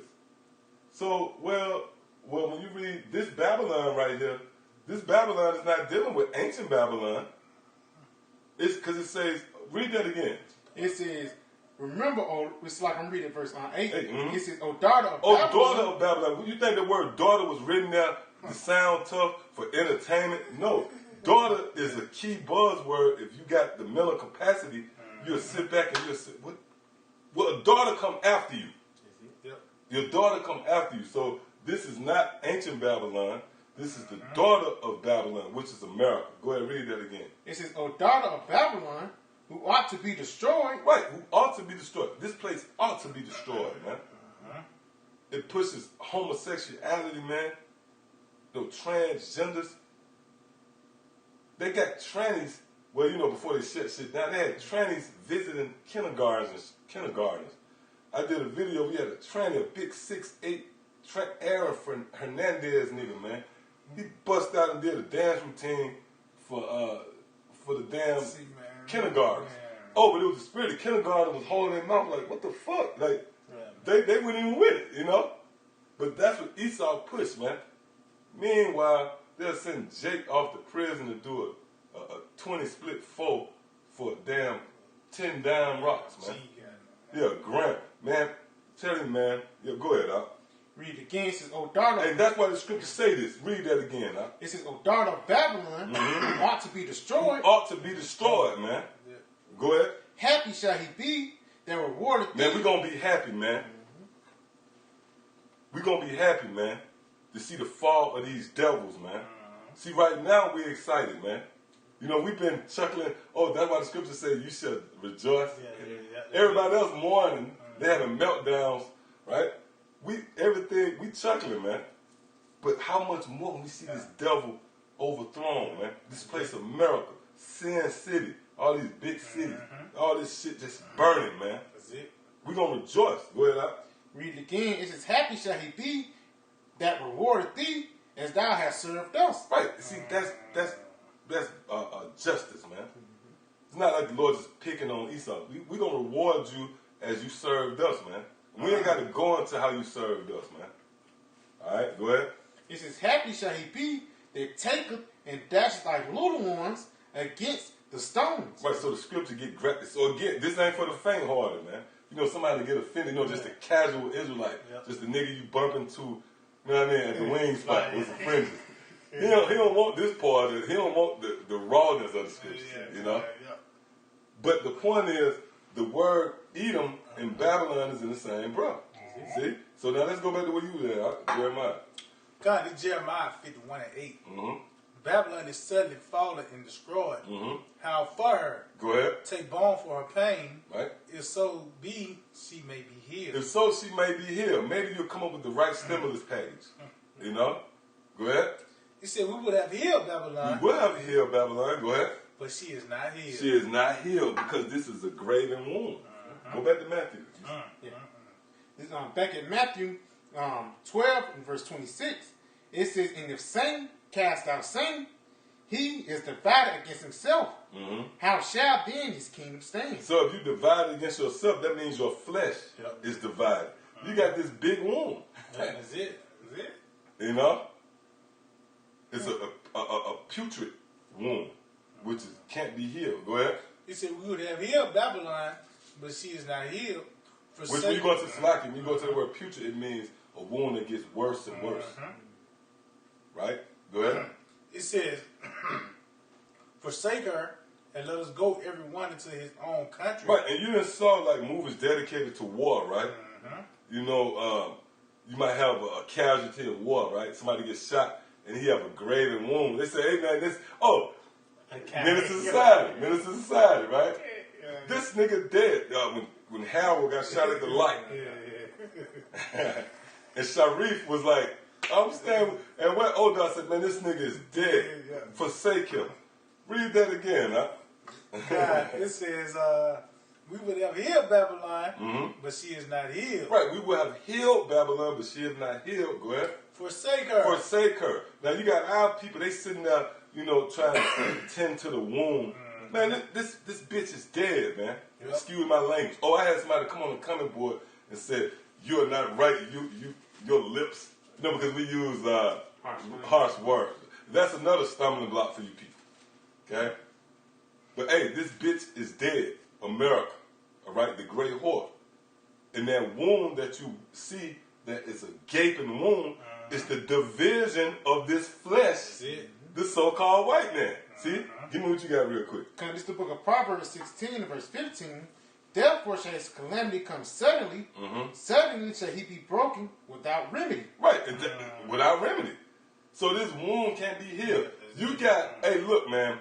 So, well, when you read this Babylon right here, this Babylon is not dealing with ancient Babylon. It's because it says, read that again. It says, remember, it's like I'm reading verse 8. Mm-hmm. It says, O daughter of Oh, Babylon. daughter of Babylon. You think the word daughter was written there to sound tough for entertainment? No. Daughter is a key buzzword. If you got the mental capacity, you'll sit back and you'll say, what? Well, a daughter come after you. Yep. Your daughter come after you. So this is not ancient Babylon. This is the daughter of Babylon, which is America. Go ahead, read that again. It says, O daughter of Babylon, who ought to be destroyed. Right, who ought to be destroyed. This place ought to be destroyed, man. It pushes homosexuality, man. The transgenders. They got trannies. Well, before they shut shit down, they had trannies visiting kindergartens. I did a video. We had a tranny, a big 6'8" Aaron Hernandez nigga, man. He bust out and did a dance routine for the damn See, man. kindergarten. Man. Oh, but it was the spirit. The kindergarten was holding their mouth like, what the fuck? Like, Yeah, they weren't even with it, you know? But that's what Esau pushed, man. Meanwhile, they'll send Jake off to prison to do a 20 split 4 for damn 10 dime rocks, man. Yeah, Grant. Man, tell him, man. Yeah, go ahead, Doc. Read it again. It says, O daughter. And that's why the scriptures say this. Read that again, Doc. It says, O daughter of Babylon, who ought to be destroyed. Ought to be destroyed, man. Yeah. Go ahead. Happy shall he be that rewarded thee. Man, we're going to be happy, man. We're going to be happy, man, to see the fall of these devils, man. See, right now we're excited, man. You know, we've been chuckling. Oh, that's why the scripture says you should rejoice. Yeah. Everybody else mourning. They having meltdowns, right? We chuckling, man. But how much more when we see this devil overthrown, man? This place of America, Sin City, all these big cities, all this shit just burning, man. That's it. We're going to rejoice. Go ahead, Doc. Read it again. It says, happy shall he be that rewarded thee as thou hast served us. Right. See, that's justice, man. It's not like the Lord is picking on Esau. We're going to reward you as you served us, man. We ain't got to go into how you served us, man. All right, go ahead. It says, happy shall he be that taketh and dasheth like little ones against the stones. Right, so the scripture get graphic. So again, this ain't for the faint-hearted, man. You know, somebody to get offended, you know, just a casual Israelite, just a nigga you bump into, you know what I mean, at the wing spot with some fringes. He don't want this part of it. He don't want the rawness of the scripture, you know? But the point is, the word Edom and Babylon is in the same breath. See? So now let's go back to where you were there, Jeremiah. God, in Jeremiah 51:8. Mm-hmm. Babylon is suddenly fallen and destroyed. Mm-hmm. How for her? Go ahead. Take bone for her pain. Right. If so be, she may be healed. If so, she may be healed. Maybe you'll come up with the right stimulus page. You know? Go ahead. He said we would have healed Babylon. We will have healed Babylon. Go ahead. But she is not healed. She is not healed because this is a graven wound. Go back to Matthew. This, back in Matthew 12 and verse 26, it says, and if Satan cast out Satan, he is divided against himself. How shall then his kingdom stand? So if you divide against yourself, that means your flesh is divided. You got this big wound. That's it. That's it. You know? It's a putrid wound, which can't be healed. Go ahead. He said we would have healed Babylon, but she is not healed. Which when you go to Slacky, when you go to the word putrid, it means a wound that gets worse and worse. Right? Go ahead. It says, forsake her and let us go every one into his own country. Right, and you done saw like movies dedicated to war, right? You know, you might have a casualty of war, right? Somebody gets shot and he have a graven wound. They say, hey man, Menace to Society, right? This nigga dead. When Harold got shot at the light. And Sharif was like, I'm staying. And when Oda said, man, this nigga is dead. Forsake him. Read that again, huh? God, it says, we would have healed Babylon, but she is not healed. Right, we will have healed Babylon, but she is not healed. Go ahead. Forsake her. Forsake her. Now you got our people, they sitting there, you know, trying to tend to the wound. Man, this bitch is dead, man. Excuse my language. Oh, I had somebody come on the comment board and said, you're not right. Your lips. You know, because we use harsh words. That's another stumbling block for you people. Okay? But hey, this bitch is dead. America. All right? The great whore. And that wound that you see that is a gaping wound is the division of this flesh. The so-called white man. See? Give me what you got real quick. This is the book of Proverbs 16 and verse 15. Therefore shall his calamity come suddenly. Suddenly shall he be broken without remedy. Right. Without remedy. So this wound can't be healed. You got, hey, look, man.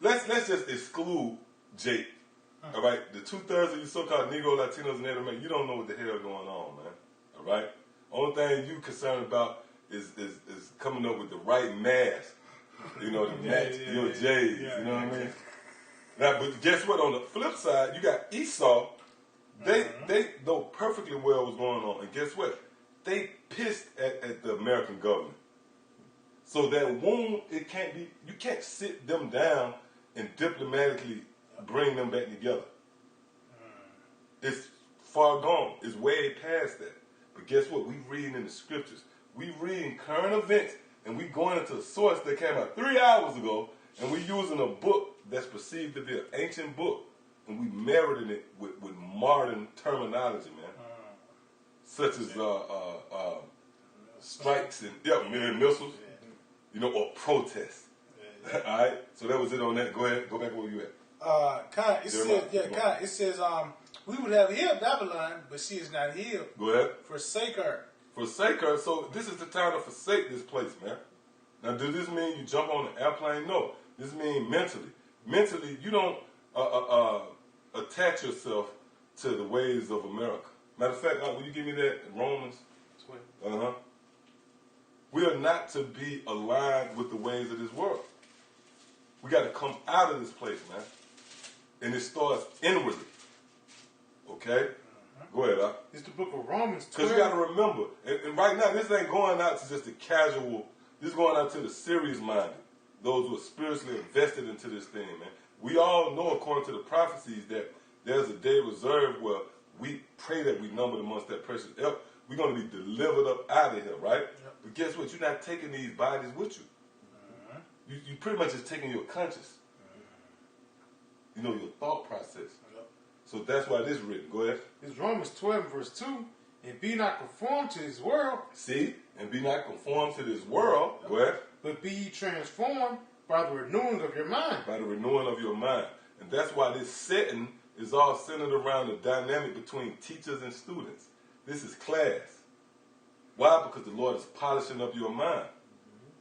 Let's just exclude Jake. All right? The 2/3 of you so-called Negro, Latinos, and Native Americans, you don't know what the hell going on, man. All right? Only thing you concerned about is coming up with the right mask. You know, to match your J's. You know what I mean? Now, but guess what? On the flip side, you got Esau. They know perfectly well what's going on. And guess what? They pissed at the American government. So that wound, it can't be, you can't sit them down and diplomatically bring them back together. It's far gone. It's way past that. But guess what? We reading in the scriptures. We reading current events, and we going into a source that came out 3 hours ago, and we using a book that's perceived to be an ancient book, and we marrying it with modern terminology, man. Such as strikes and missiles, you know, or protests. All right. So that was it on that. Go ahead. Go back where you at. It says, we would have healed Babylon, but she is not healed. Go ahead. Forsake her. Forsake her. So this is the time to forsake this place, man. Now, does this mean you jump on the airplane? No. This means mentally. Mentally, you don't attach yourself to the ways of America. Matter of fact, will you give me that Romans? We are not to be aligned with the ways of this world. We got to come out of this place, man. And it starts inwardly. Okay? Go ahead, It's the book of Romans 12. Because you got to remember, and right now, this ain't going out to just the casual, this is going out to the serious-minded, those who are spiritually invested into this thing, man. We all know, according to the prophecies, that there's a day reserved where we pray that we numbered amongst that precious elk. We're going to be delivered up out of here, right? Yep. But guess what? You're not taking these bodies with you. You pretty much just taking your conscience. You know, your thought process. Yep. So that's why this is written. Go ahead. It's Romans 12, verse 2. And be not conformed to this world. See? And be not conformed to this world. Go ahead. But be ye transformed by the renewing of your mind. By the renewing of your mind. And that's why this setting is all centered around the dynamic between teachers and students. This is class. Why? Because the Lord is polishing up your mind.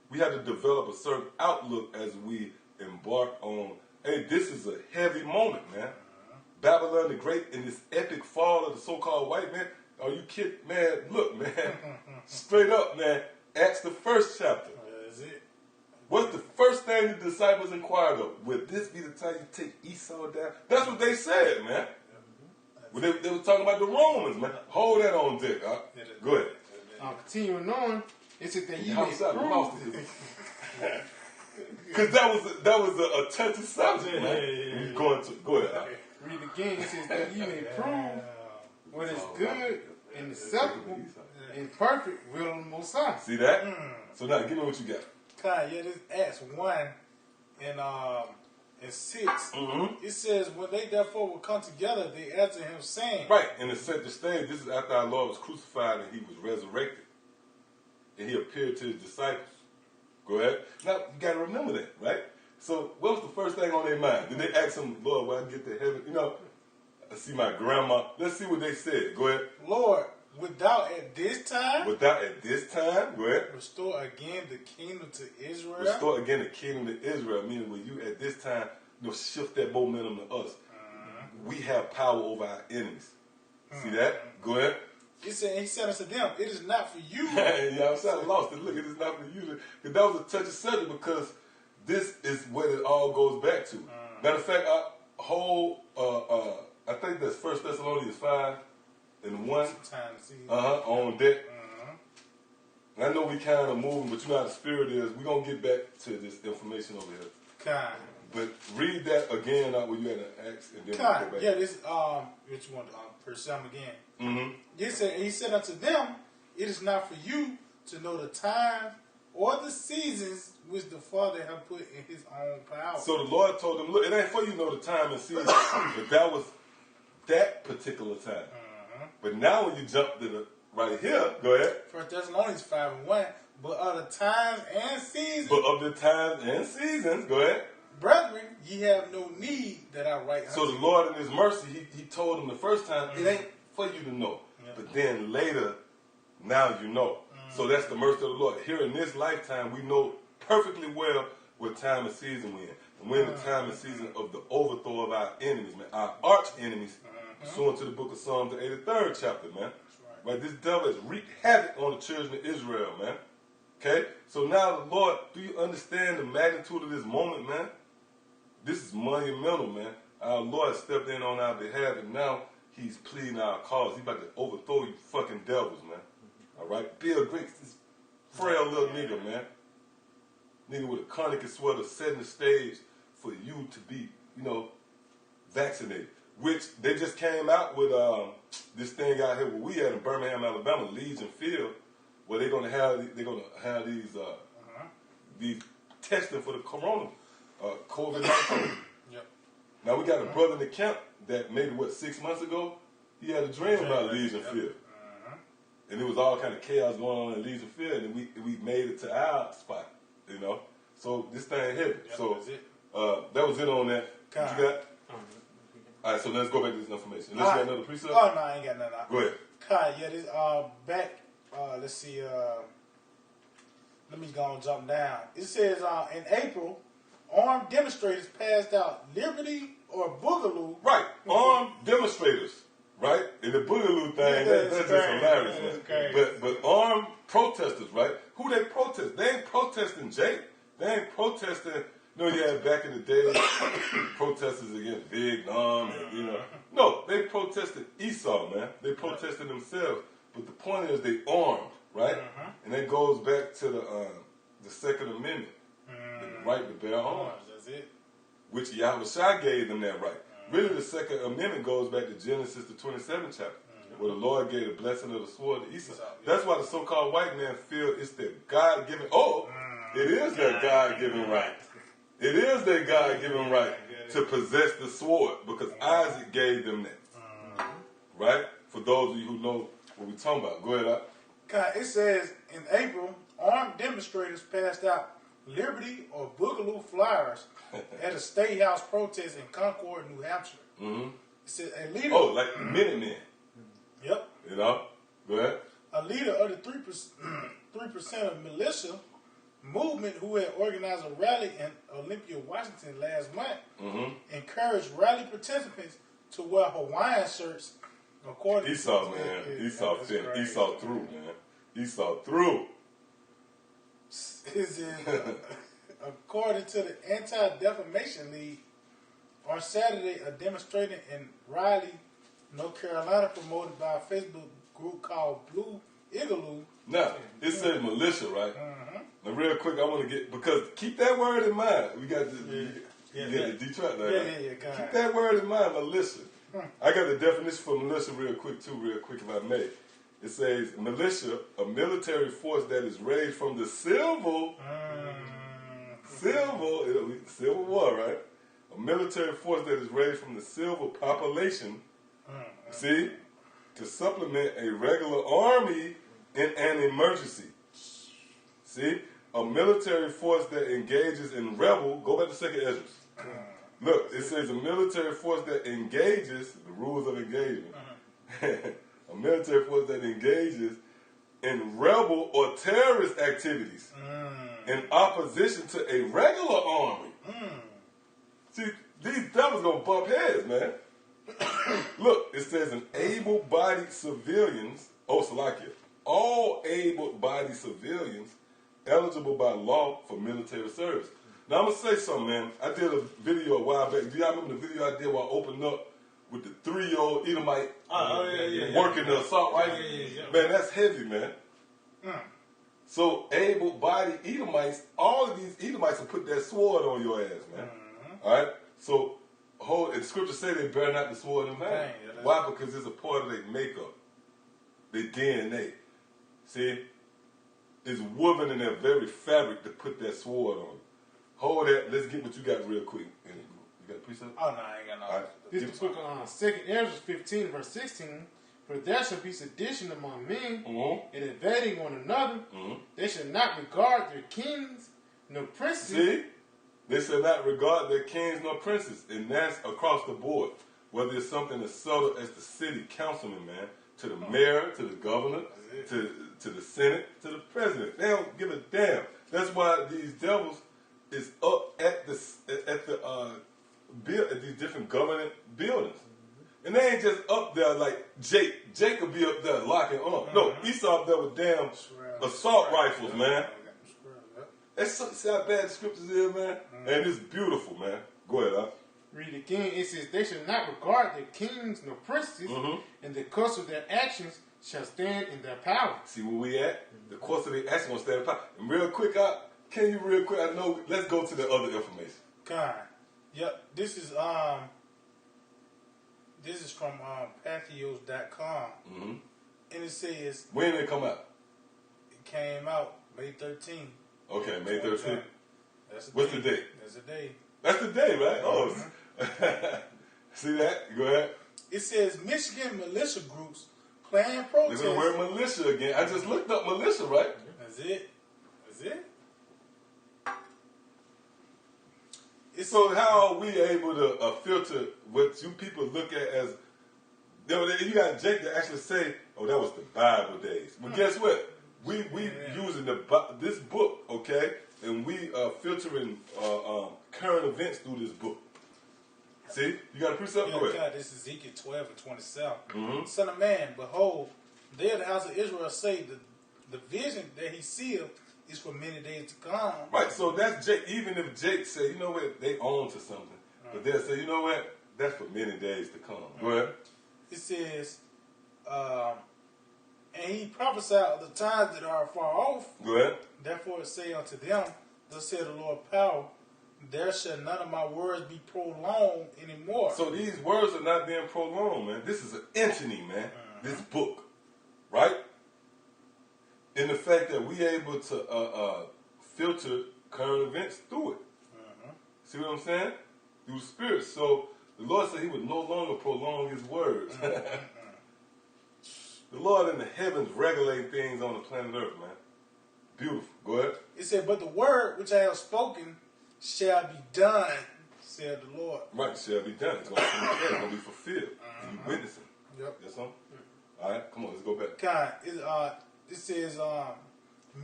We have to develop a certain outlook as we embark on, hey, this is a heavy moment, man. Babylon the Great in this epic fall of the so-called white man. Are you kidding? Man, look, man. Straight up, man. Acts the 1st chapter. That's it. What's the first thing the disciples inquired of? Would this be the time you take Esau down? That's what they said, man. Well, they were talking about the Romans, man. Hold that on, Dick. Go ahead. Continuing on, it said that ye may prove. Because that was a touchy subject, man. Go ahead. Read again. It says that ye may prove what is good and acceptable and perfect will of the Most High. See that? So now, give me what you got. This Acts 1 and 6. It says, when they therefore will come together, they answer him saying. Right, and to set the stage, this is after our Lord was crucified and he was resurrected. And he appeared to his disciples. Go ahead. Now, you got to remember that, right? So, what was the first thing on their mind? Did they ask him, Lord, when I get to heaven? You know, I see my grandma. Let's see what they said. Go ahead. Lord, without at this time? Without at this time? Go ahead. Restore again the kingdom to Israel? Restore again the kingdom to Israel. Meaning when you at this time, shift that momentum to us. We have power over our enemies. See that? Go ahead. He said unto them, it is not for you. Yeah, I'm sorry, I lost it. Look, it is not for you. Because that was a touchy subject because this is what it all goes back to. Matter of fact, I think that's 1 Thessalonians 5 and 1. On deck. And I know we kind of moving, but you know how the spirit is. We're going to get back to this information over here. But read that again when you had an Acts, and then we'll go back. Yeah, this which one? Verse 7 again. He said unto them, it is not for you to know the time or the seasons which the Father hath put in his own power. So the Lord told them, look, it ain't for you to know the time and season, but that was that particular time. But now when you jump to the right here, go ahead. 1 Thessalonians 5 and 1, but of the times and seasons. But of the times and seasons, go ahead. Brethren, ye have no need that I write. So the Lord in his mercy, he told them the first time, it ain't for you to know. But then later, now you know. So that's the mercy of the Lord. Here in this lifetime, we know perfectly well what time and season we're in. And we're in the time and season of the overthrow of our enemies, man. Our arch enemies, pursuant to the book of Psalms, the 83rd chapter, man. Right? This devil has wreaked havoc on the children of Israel, man. Okay? So now the Lord, do you understand the magnitude of this moment, man? This is monumental, man. Our Lord stepped in on our behalf, and now he's pleading our cause. He's about to overthrow you fucking devils, man. All right? Bill Griggs, this frail little nigga, man. nigga with a carnival sweater setting the stage for you to be, vaccinated. Which they just came out with this thing out here where we at in Birmingham, Alabama, Legion Field, where they're gonna have these testing for the COVID-19. Yep. Now we got a brother in the camp that maybe 6 months ago, he had a dream about Legion Field. And it was all kind of chaos going on in Legion Field, and we made it to our spot, So this thing heavy. Yep, so that's it. That was it on that. What you got? All right, so let's go back to this information. Unless you got another precept? Oh, no, I ain't got nothing. Go ahead. Kai, yeah, this, back, let's see, let me go and jump down. It says, in April, armed demonstrators passed out Liberty or Boogaloo. Right, armed demonstrators, right? And the Boogaloo thing, that's just hilarious, man. But armed protesters, right? Who they protest? They ain't protesting Jake. They ain't protesting. Back in the day, protesters against Vietnam, No, they protested Esau, man. They protested themselves. But the point is they armed, right? And that goes back to the Second Amendment, the right to bear arms. That's it. Which Yahweh Shai gave them that right. Really, the Second Amendment goes back to Genesis, the 27th chapter, where the Lord gave the blessing of the sword to Esau. That's why the so-called white man feel it's their God-given, it is their God-given right. It is their God-given right to possess the sword because Isaac gave them that. Right? For those of you who know what we're talking about. Go ahead, Kai, it says, in April, armed demonstrators passed out Liberty or Boogaloo flyers at a State House protest in Concord, New Hampshire. It says a leader... Oh, like Minutemen. Yep. Go ahead. A leader of the 3% of militia movement who had organized a rally in Olympia, Washington last month encouraged rally participants to wear Hawaiian shirts according Esau, to... man. Esau through, man. Esau through. According to the Anti-Defamation League, on Saturday, a demonstration in Raleigh, North Carolina, promoted by a Facebook group called Blue Igloo. Now, it says militia, right? Now, real quick, I want to because keep that word in mind. We got the Detroit there. Keep that word in mind, militia. I got the definition for militia real quick, if I may. It says, militia, a military force that is raised from the Civil War, right? A military force that is raised from the civil population, see, to supplement a regular army in an emergency. See, a military force that engages in go back to 2nd Esdras. Look, it says a military force that engages, the rules of engagement. A military force that engages in rebel or terrorist activities in opposition to a regular army. See, these devils gonna bump heads, man. Look, it says an able-bodied civilians, Salakia, all able-bodied civilians eligible by law for military service. Now, I'm going to say something, man. I did a video a while back. Do y'all remember the video I did while I opened up with the 3-year-old Edomite working the assault rifle? Man, that's heavy, man. So, able-bodied Edomites, all of these Edomites will put that sword on your ass, man. All right? So, the scripture say they bear not the sword in vain. Why? Because it's a part of their makeup, their DNA. See? It's woven in their very fabric to put that sword on. Hold that. Let's get what you got real quick. You got a precept? Oh, no, I ain't got no. Right. This is the book on 2nd Ezra 15, verse 16. For there shall be sedition among men, and invading one another. They shall not regard their kings nor princes. See? They shall not regard their kings nor princes. And that's across the board. Whether it's something as subtle as the city councilman, man, to the mayor, to the governor, to the Senate, to the president. They don't give a damn. That's why these devils is up at these different government buildings. And they ain't just up there like Jake. Jake will be up there locking on. No, Esau up there with damn assault rifles, man. See how bad the scriptures is, man? And it's beautiful, man. Go ahead, huh? Read again. It says, they shall not regard their kings nor princes, and the course of their actions shall stand in their power. See where we at? The course of their actions will stand in power. And real quick, Can you real quick? I know. Let's go to the other information. Kind. Yep. This is from Pathos.com. Mm-hmm. And it says When did it come out? it came out May 13th. Okay, May 13th. That's the What's day. the date? That's the day. That's the day, right? Oh, see that? Go ahead. It says Michigan militia groups plan They're protests. gonna wear militia again. I just looked up militia, right? That's it. That's it. It's So how are we able to filter what you people look at as? You got Jake to actually say, "Oh, that was the Bible days." But guess what? We using this book, okay, and we filtering current events through this book. See, you got a precept? Go ahead. God, this is Ezekiel 12 and 27. Mm-hmm. Son of man, behold, they of the house of Israel say the vision that he seeth is for many days to come. Right, so that's Jake. Even if Jake say, you know what, they own to something, but they'll say, you know what, that's for many days to come. Go ahead. It says, and he prophesied of the times that are far off. Go ahead. Therefore it say unto them, thus said the Lord of power, there shall none of my words be prolonged anymore. So these words are not being prolonged, man. This is an entity, man. This book, right? And the fact that we able to filter current events through it. See what I'm saying? Through spirit. So the Lord said he would no longer prolong his words. The Lord in the heavens regulating things on the planet Earth, man. Beautiful. Go ahead. It said, but the word which I have spoken shall be done, said the Lord. Right, shall be done. It's going to be fulfilled. And you witnessing. Yep. That's all? All right, come on, let's go back. God, it says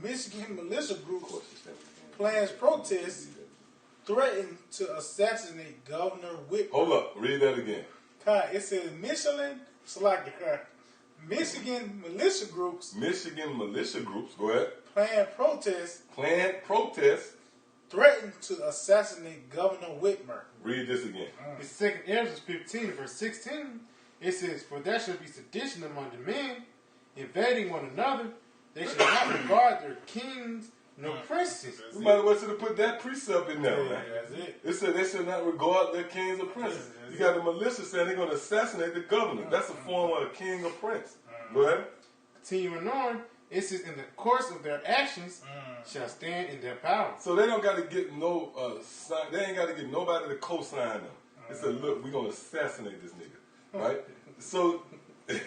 Michigan militia Of groups course, it's plans protests threaten to assassinate Governor Whitmer. Hold up, read that again. God, it says Michigan militia groups Michigan militia groups, go ahead, plan protests planned protests. threaten to assassinate Governor Whitmer. Read this again. In 2 Ezra 15, verse 16, it says, for there shall be sedition among the men, invading one another. They shall not regard their kings nor princes. We might as well should have put that precept in there, Yeah, man. that's it. It said they should not regard their kings or princes. You got the militia saying they're going to assassinate the governor. That's a form of a king or prince. Go ahead. Continuing on, it says, in the course of their actions shall stand in their power. So they don't got to get no sign. They ain't got to get nobody to co-sign them. They said, look, we're going to assassinate this nigga. Right? So they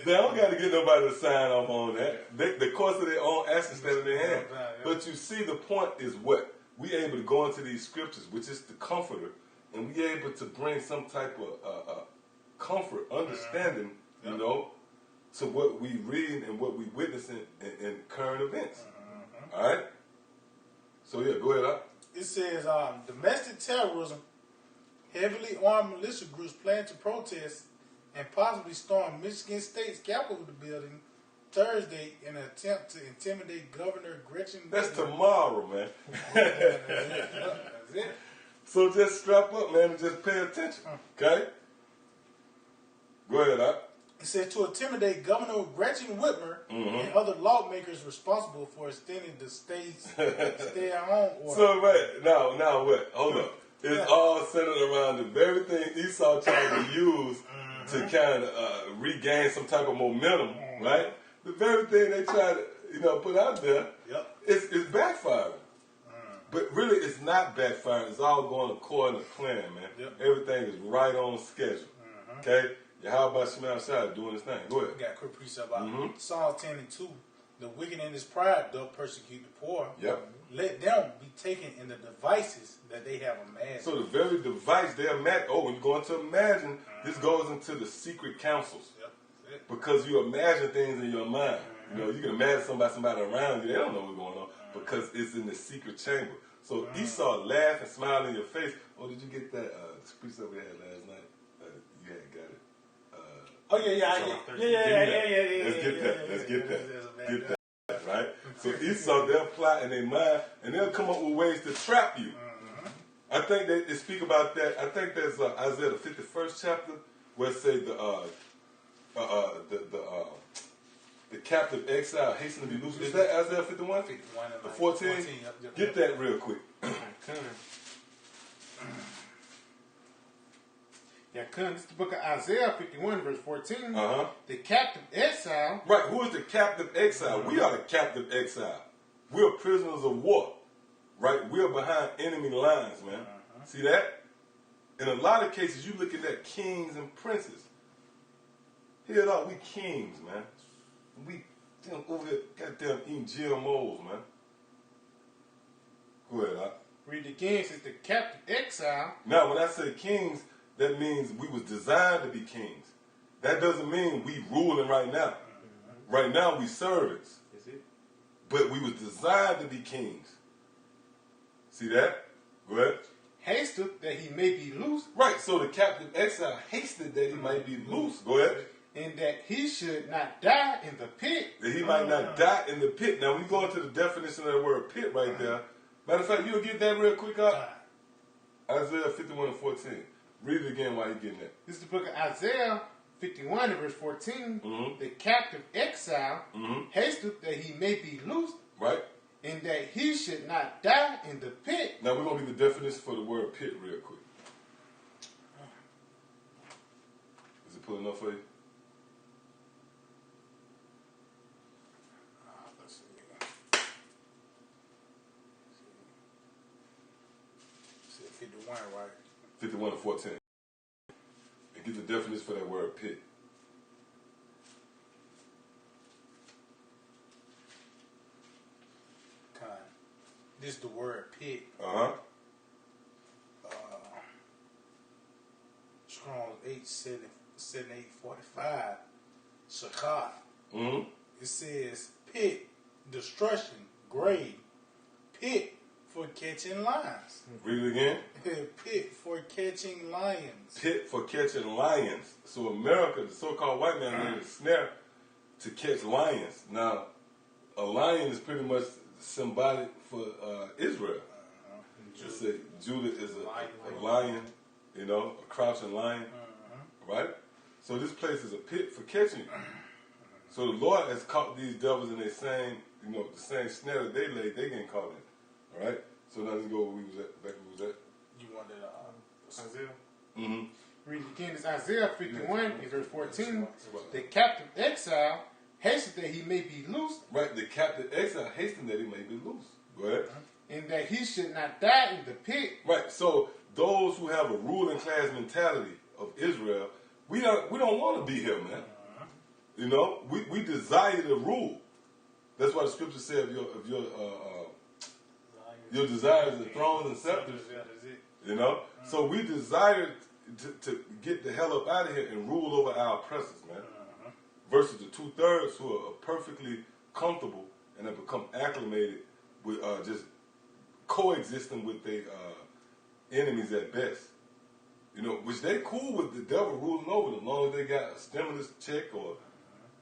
don't got to get nobody to sign off on that. The course of their own actions stand in their hand. But you see, the point is what? We able to go into these scriptures, which is the comforter, and we able to bring some type of comfort, understanding, you know, to what we read and what we witnessing in current events. All right? So, yeah, go ahead. It says domestic terrorism, heavily armed militia groups plan to protest and possibly storm Michigan State's Capitol building Thursday in an attempt to intimidate Governor Gretchen. That's Whitmer. tomorrow, man. That's it. So just strap up, man, and just pay attention. Okay? Go ahead, It said to intimidate Governor Gretchen Whitmer and other lawmakers responsible for extending the state's stay-at-home order. So, wait, now what? Hold up. It's all centered around the very thing Esau tried to use to kind of regain some type of momentum, right? The very thing they tried to, put out there, it's backfiring. But really, it's not backfiring. It's all going according to plan, man. Everything is right on schedule. Okay? How about Shemel Shai doing his thing? Go ahead. We got a quick precept about Psalm 10 and 2. The wicked in his pride doth persecute the poor. Yep. Let them be taken in the devices that they have imagined. So the very device they imagine. Oh, when you're going to imagine, this goes into the secret councils. Yep. Because you imagine things in your mind. You can imagine somebody around you. They don't know what's going on because it's in the secret chamber. So Esau laugh and smile in your face. Oh, did you get that precept we had last night? You had got it. Oh yeah. Let's get that. Right? So Esau, they'll plot in their mind, and they'll come up with ways to trap you. I think they speak about that. I think there's Isaiah the 51st chapter where it say the captive exile hasten to be loose. Is that Isaiah 51? 51 and The like 14? Yep. Get that real quick. Yeah, this is the book of Isaiah 51, verse 14. Uh-huh. The captive exile. Right, who is the captive exile? We are the captive exile. We're prisoners of war. Right? We're behind enemy lines, man. See that? In a lot of cases, you looking at kings and princes. Hear it out, we kings, man. We over here goddamn eating GMOs, man. Go ahead, Doc. Read it again. It says the captive exile. Now, when I say kings, that means we was designed to be kings. That doesn't mean we ruling right now. Right now, we servants. Is it? But we was designed to be kings. See that? Go ahead. Hasteth that he may be loose, Right, so the captive exile hasted that he might be loose. Go ahead. and that he should not die in the pit. That he might not die in the pit. Now, we go into the definition of that word pit right there. Matter of fact, you'll get that real quick up. Isaiah 51 and 14. Read it again while you're getting that. This is the book of Isaiah 51 and verse 14. Mhm. The captive exile Mhm. hasteth that he may be loosed, Right? and that he should not die in the pit. Now, we're going to get the definition for the word pit real quick. Is it pulling up for you? Let's see. 51, right? 51 and 14. And get the definition for that word pit. This is the word pit. Uh-huh. Strong's 87845. Shakah. Mm-hmm. It says pit, destruction, grave, pit for catching lions. Read it again. Pit for catching lions. Pit for catching lions. So America, the so-called white man, made a snare to catch lions. Now, a lion is pretty much symbolic for Israel. Just say Judah is a lion, you know, a crouching lion, right? So this place is a pit for catching you. So the Lord has caught these devils in their same, you know, the same snare that they laid, they getting caught in. All right? So now let's go where we was at, back where we was at. You wanted Isaiah. Mm-hmm. Read it again. It's Isaiah 51 and verse 14. The captive exile hasteth that he may be loosed, Right, the captive exile hastened that he may be loose. Go ahead. and that he should not die in the pit. Right, so those who have a ruling class mentality of Israel, we don't want to be here, man. You know, we desire to rule. That's why the scripture said your desires are thrones and scepters. You know, so we desire to get the hell up out of here and rule over our oppressors, man. Versus the 2/3 who are perfectly comfortable and have become acclimated with just coexisting with their enemies at best. You know, which they cool with the devil ruling over them, as long as they got a stimulus check or,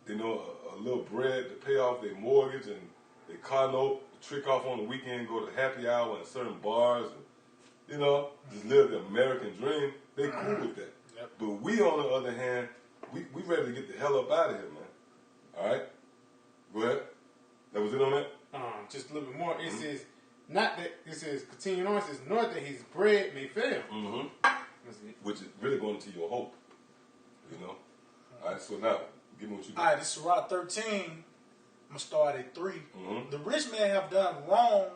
you know, a little bread to pay off their mortgage and their car note, trick off on the weekend, go to happy hour in certain bars, and, you know, just live the American dream. They cool with that. Yep. But we, on the other hand, we ready to get the hell up out of here, man. All right? Go ahead. That was it on that? Just a little bit more. It says, not that, it says, continuing on, it says, nor that his bread may fail. Mm-hmm. That's it. Which is really going to your hope. You know? All right, so now, give me what you got. All right, this is Rock 13. I'm going to start at 3. Mhm. The rich man have done wrong,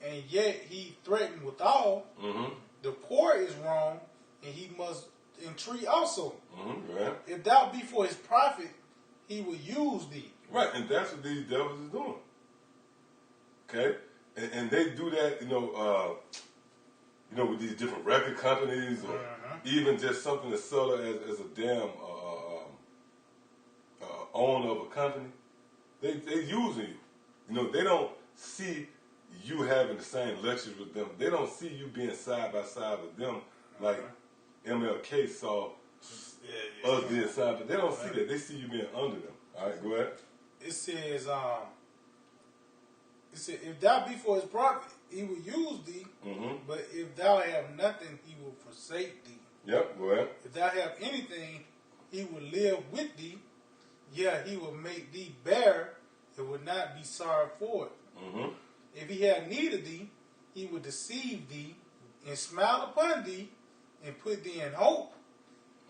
and yet he threatened withal. Mm-hmm. The poor is wrong, and he must entreat also. Mm-hmm. Right. If thou be for his profit, he will use thee. Right, and that's what these devils is doing. Okay? And they do that, you know, with these different record companies or even just something as subtle as a damn owner of a company. They using you. You know, they don't see you having the same luxuries with them. They don't see you being side by side with them like MLK saw us being side, but they don't see that. They see you being under them. All right, go ahead. It says, if thou be for his profit, he will use thee. Mm-hmm. But if thou have nothing, he will forsake thee. Yep, go ahead. If thou have anything, he will live with thee. yeah, he will make thee bear and would not be sorry for it. Mm-hmm. If he had need of thee, he would deceive thee and smile upon thee and put thee in hope.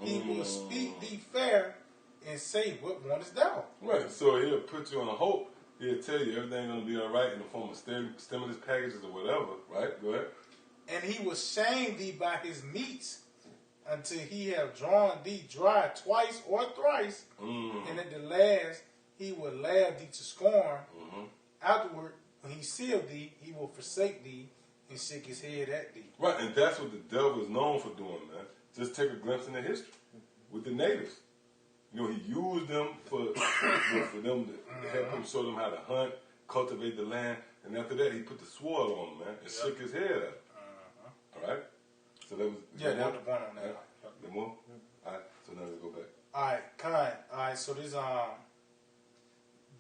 He will speak thee fair and say, what wantest thou? Right. So he'll put you on a hope. He'll tell you everything's going to be all right in the form of stimulus packages or whatever. Right? Go ahead. And he will shame thee by his meats until he have drawn thee dry twice or thrice. And at the last, he will laugh thee to scorn. Afterward, when he see of thee, he will forsake thee and shake his head at thee. Right, and that's what the devil is known for doing, man. Just take a glimpse into history with the natives. You know, he used them for them to help him show them how to hunt, cultivate the land, and after that, he put the sword on them, man, and shook his head at them. All right? So that was... Yeah, that was the point on that. The more? All right, so now let's go back. All right, kind. All right, so this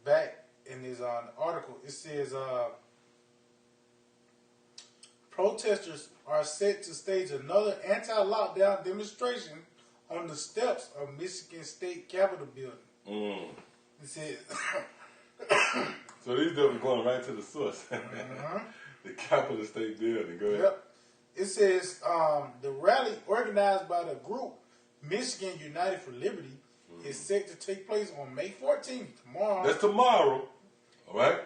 back in this article, it says protesters are set to stage another anti-lockdown demonstration on the steps of Michigan State Capitol building. It says. So these dudes are going right to the source. The Capitol State building. Go ahead. Yep. It says the rally organized by the group Michigan United for Liberty is set to take place on May 14th, tomorrow. That's tomorrow. All right?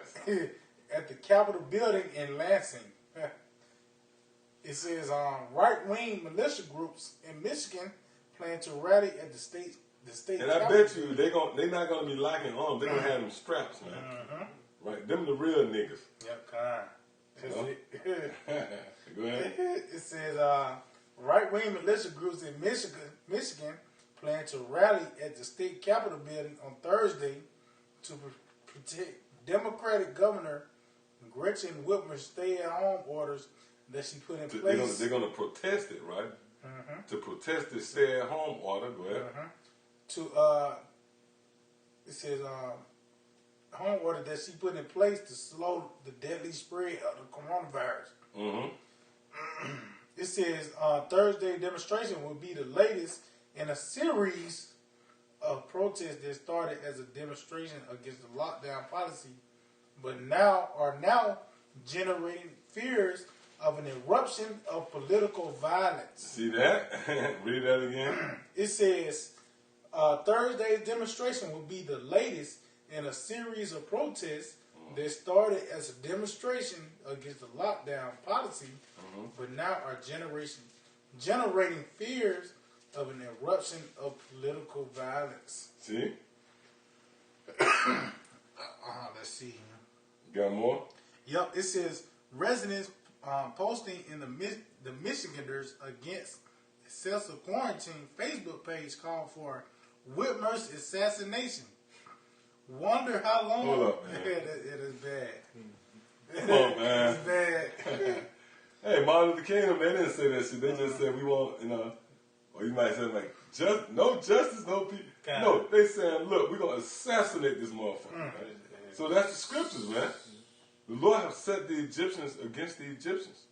At the Capitol building in Lansing. It says right-wing militia groups in Michigan plan to rally at the state And I bet you they're not gonna be locking arms. They're gonna have them straps, man. Right? Them the real niggas. Yep, kind. Go ahead. It says right-wing militia groups in Michigan plan to rally at the state capitol building on Thursday to protect Democratic Governor Gretchen Whitmer's stay-at-home orders that she put in place. They're gonna protest it, right? To protest the stay-at-home order. Go ahead. It says home order that she put in place to slow the deadly spread of the coronavirus. It says Thursday demonstration will be the latest in a series of protests that started as a demonstration against the lockdown policy, but are now generating fears of an eruption of political violence. See that? Read that again. It says Thursday's demonstration will be the latest in a series of protests that started as a demonstration against the lockdown policy, but now are generating fears of an eruption of political violence. See? Let's see. Got more? Yep, it says residents posting in the Michiganders Against Excessive Quarantine Facebook page called for Whitmer's assassination. Wonder how long. Hold up, man. It is bad. Come on, man. It's bad. Hey, Martin Luther King, they didn't say that shit. They just said we want, or you might say like, no justice, no people. No, they saying, look, we're going to assassinate this motherfucker. Right? So that's the scriptures, man. The Lord have set the Egyptians against the Egyptians.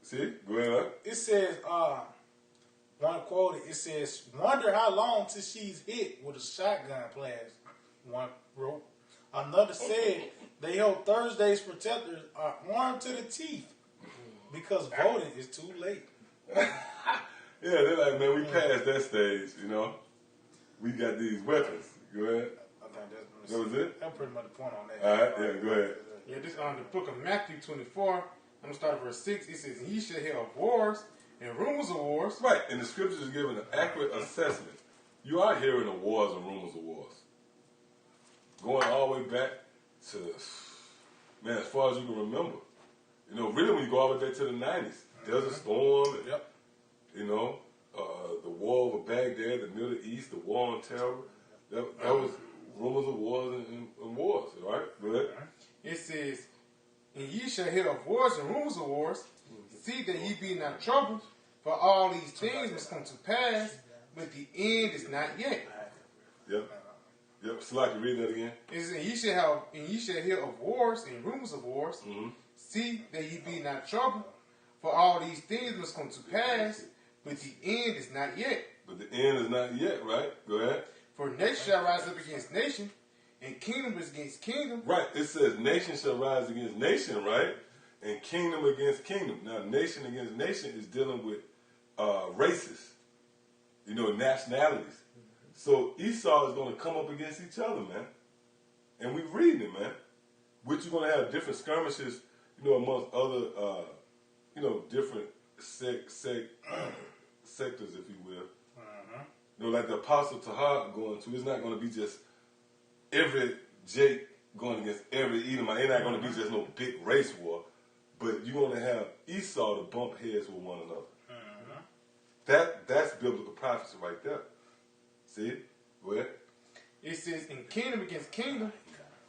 See? Go ahead. It says, one quote, it says, wonder how long till she's hit with a shotgun blast. One wrote. Another said, they hope Thursday's protesters are armed to the teeth because voting is too late. Yeah, they're like, man, we passed that stage, We got these weapons. Go ahead. I think That was it? That's pretty much the point on that. All right, yeah, go ahead. Yeah, this on the book of Matthew 24. I'm going to start at verse 6. It says, ye shall hear of wars and rumors of wars. Right, and the scriptures is giving an accurate assessment. You are hearing of wars and rumors of wars. Going all the way back to, man, as far as you can remember. Really when you go all the way back to the 90s. Desert Storm, and, the war over Baghdad, the Middle East, the war on terror. That was rumors of wars and wars, all right? Go ahead. It says, and ye shall hear of wars and rumors of wars. See that ye be not troubled, for all these things must come to pass, but the end is not yet. Yep. So I can read that again. It says, and ye shall hear of wars and rumors of wars. See that ye be not troubled, for all these things must come to pass, but the end is not yet. But the end is not yet, right? Go ahead. For nation shall rise up against nation, and kingdom is against kingdom. Right. It says nation shall rise against nation, right? And kingdom against kingdom. Now, nation against nation is dealing with races, nationalities. So Esau is going to come up against each other, man. And we're reading it, man. Which you're going to have different skirmishes, amongst other, different sectors, if you will. Like the Apostle Tahar going to, it's not going to be just every Jake going against every Edomite. It's not going to be just no big race war, but you're going to have Esau to bump heads with one another. That's biblical prophecy right there. See? Go ahead. It says, in kingdom against kingdom,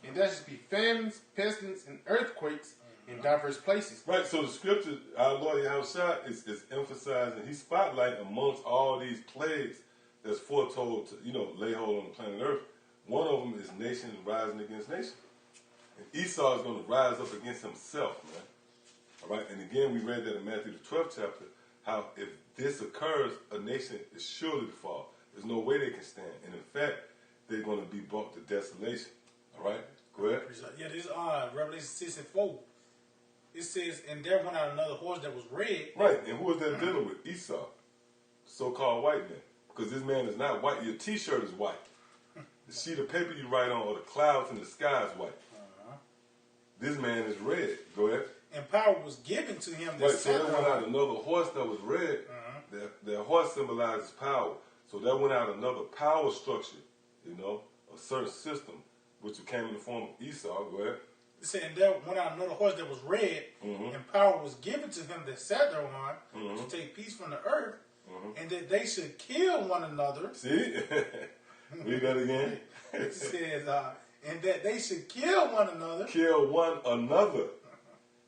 and there should be famines, pestilence, and earthquakes in diverse places. Right, so the scripture, our Lord Yahushua is emphasizing, he's spotlighting amongst all these plagues that's foretold to, lay hold on the planet Earth. One of them is nation rising against nation. And Esau is going to rise up against himself, man. All right, and again, we read that in Matthew the 12th chapter, how if this occurs, a nation is surely to fall. There's no way they can stand. And in fact, they're going to be brought to desolation. All right, go ahead. Yeah, this is Revelation 6 and 4. It says, and there went out another horse that was red. Right, and who is that dealing with? Esau, the so-called white man. Because this man is not white. Your T-shirt is white. The sheet of paper you write on or the clouds in the sky is white. This man is red. Go ahead. And power was given to him. Right, so there went out another horse that was red. That horse symbolizes power. So there went out another power structure, a certain system, which came in the form of Esau. Go ahead. It said, and there went out another horse that was red, and power was given to him that sat thereon to take peace from the earth, and that they should kill one another. See? Read that again. It says, and that they should kill one another. Kill one another.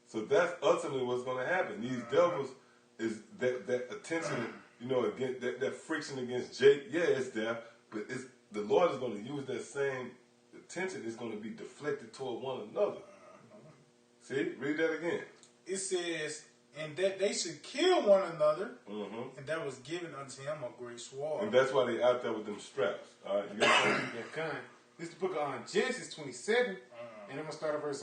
So that's ultimately what's going to happen. These devils is that attention, against that friction against Jake. Yeah, it's there, but the Lord is going to use that same attention. It's going to be deflected toward one another. See, read that again. It says, and that they should kill one another, and that was given unto him a great sword. And that's why they out there with them straps. All right, you got something? Yeah, kind. This is the book of Genesis 27, and I'm going to start at verse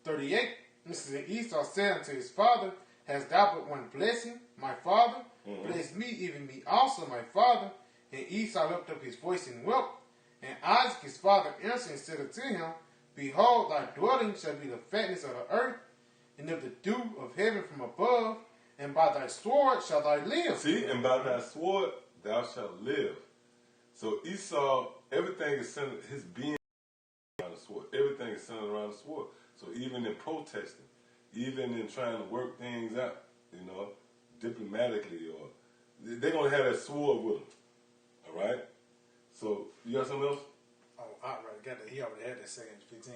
38. This is, and Esau said unto his father, hast thou but one blessing, my father? Bless me, even me also, my father. And Esau lifted up his voice and wept. And Isaac his father answered and said unto him, behold, thy dwelling shall be the fatness of the earth, and of the dew of heaven from above, and by thy sword shall thou live. See, and by thy sword thou shalt live. So Esau, everything is centered, his being around the sword. Everything is centered around the sword. So even in protesting, even in trying to work things out, diplomatically, or they're going to have that sword with them. All right? So, you got something else? Oh, I already got that. He already had that 2 15.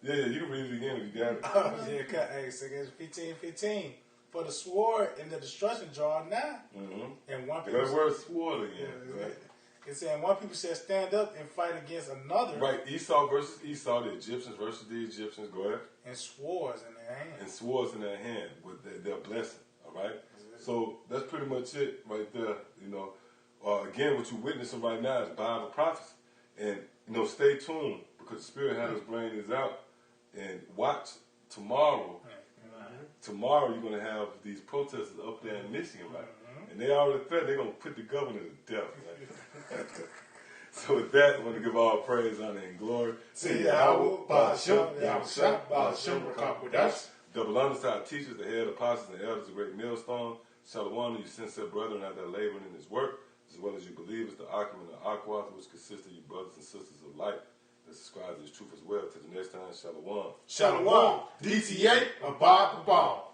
Yeah, you can read it again if you got it. Oh, yeah, hey, 2 15. For the sword and the destruction draw nigh. And one people That word sword again. Right? It said, one people shall stand up and fight against another. Right, Esau versus Esau, the Egyptians versus the Egyptians. Go ahead. And swords in their hand. And swords in their hand with their blessing. All right? So that's pretty much it right there. Again, what you're witnessing right now is Bible prophecy. And, stay tuned because the Spirit had us bring this out. And watch tomorrow. Tomorrow you're going to have these protesters up there in Michigan, right? And they already threatened they're going to put the governor to death, right? So with that, I want to give all praise, honor, and glory. Double honor to our teachers, the head apostles, and elders, the great millstone. Shalom to you sincere brethren out there laboring in his work, as well as you believers, the Akim and the Aquath, which consist of you brothers and sisters of light that subscribe to his truth as well. To the next time, Shalom. Shalom. DTA, abide the ball.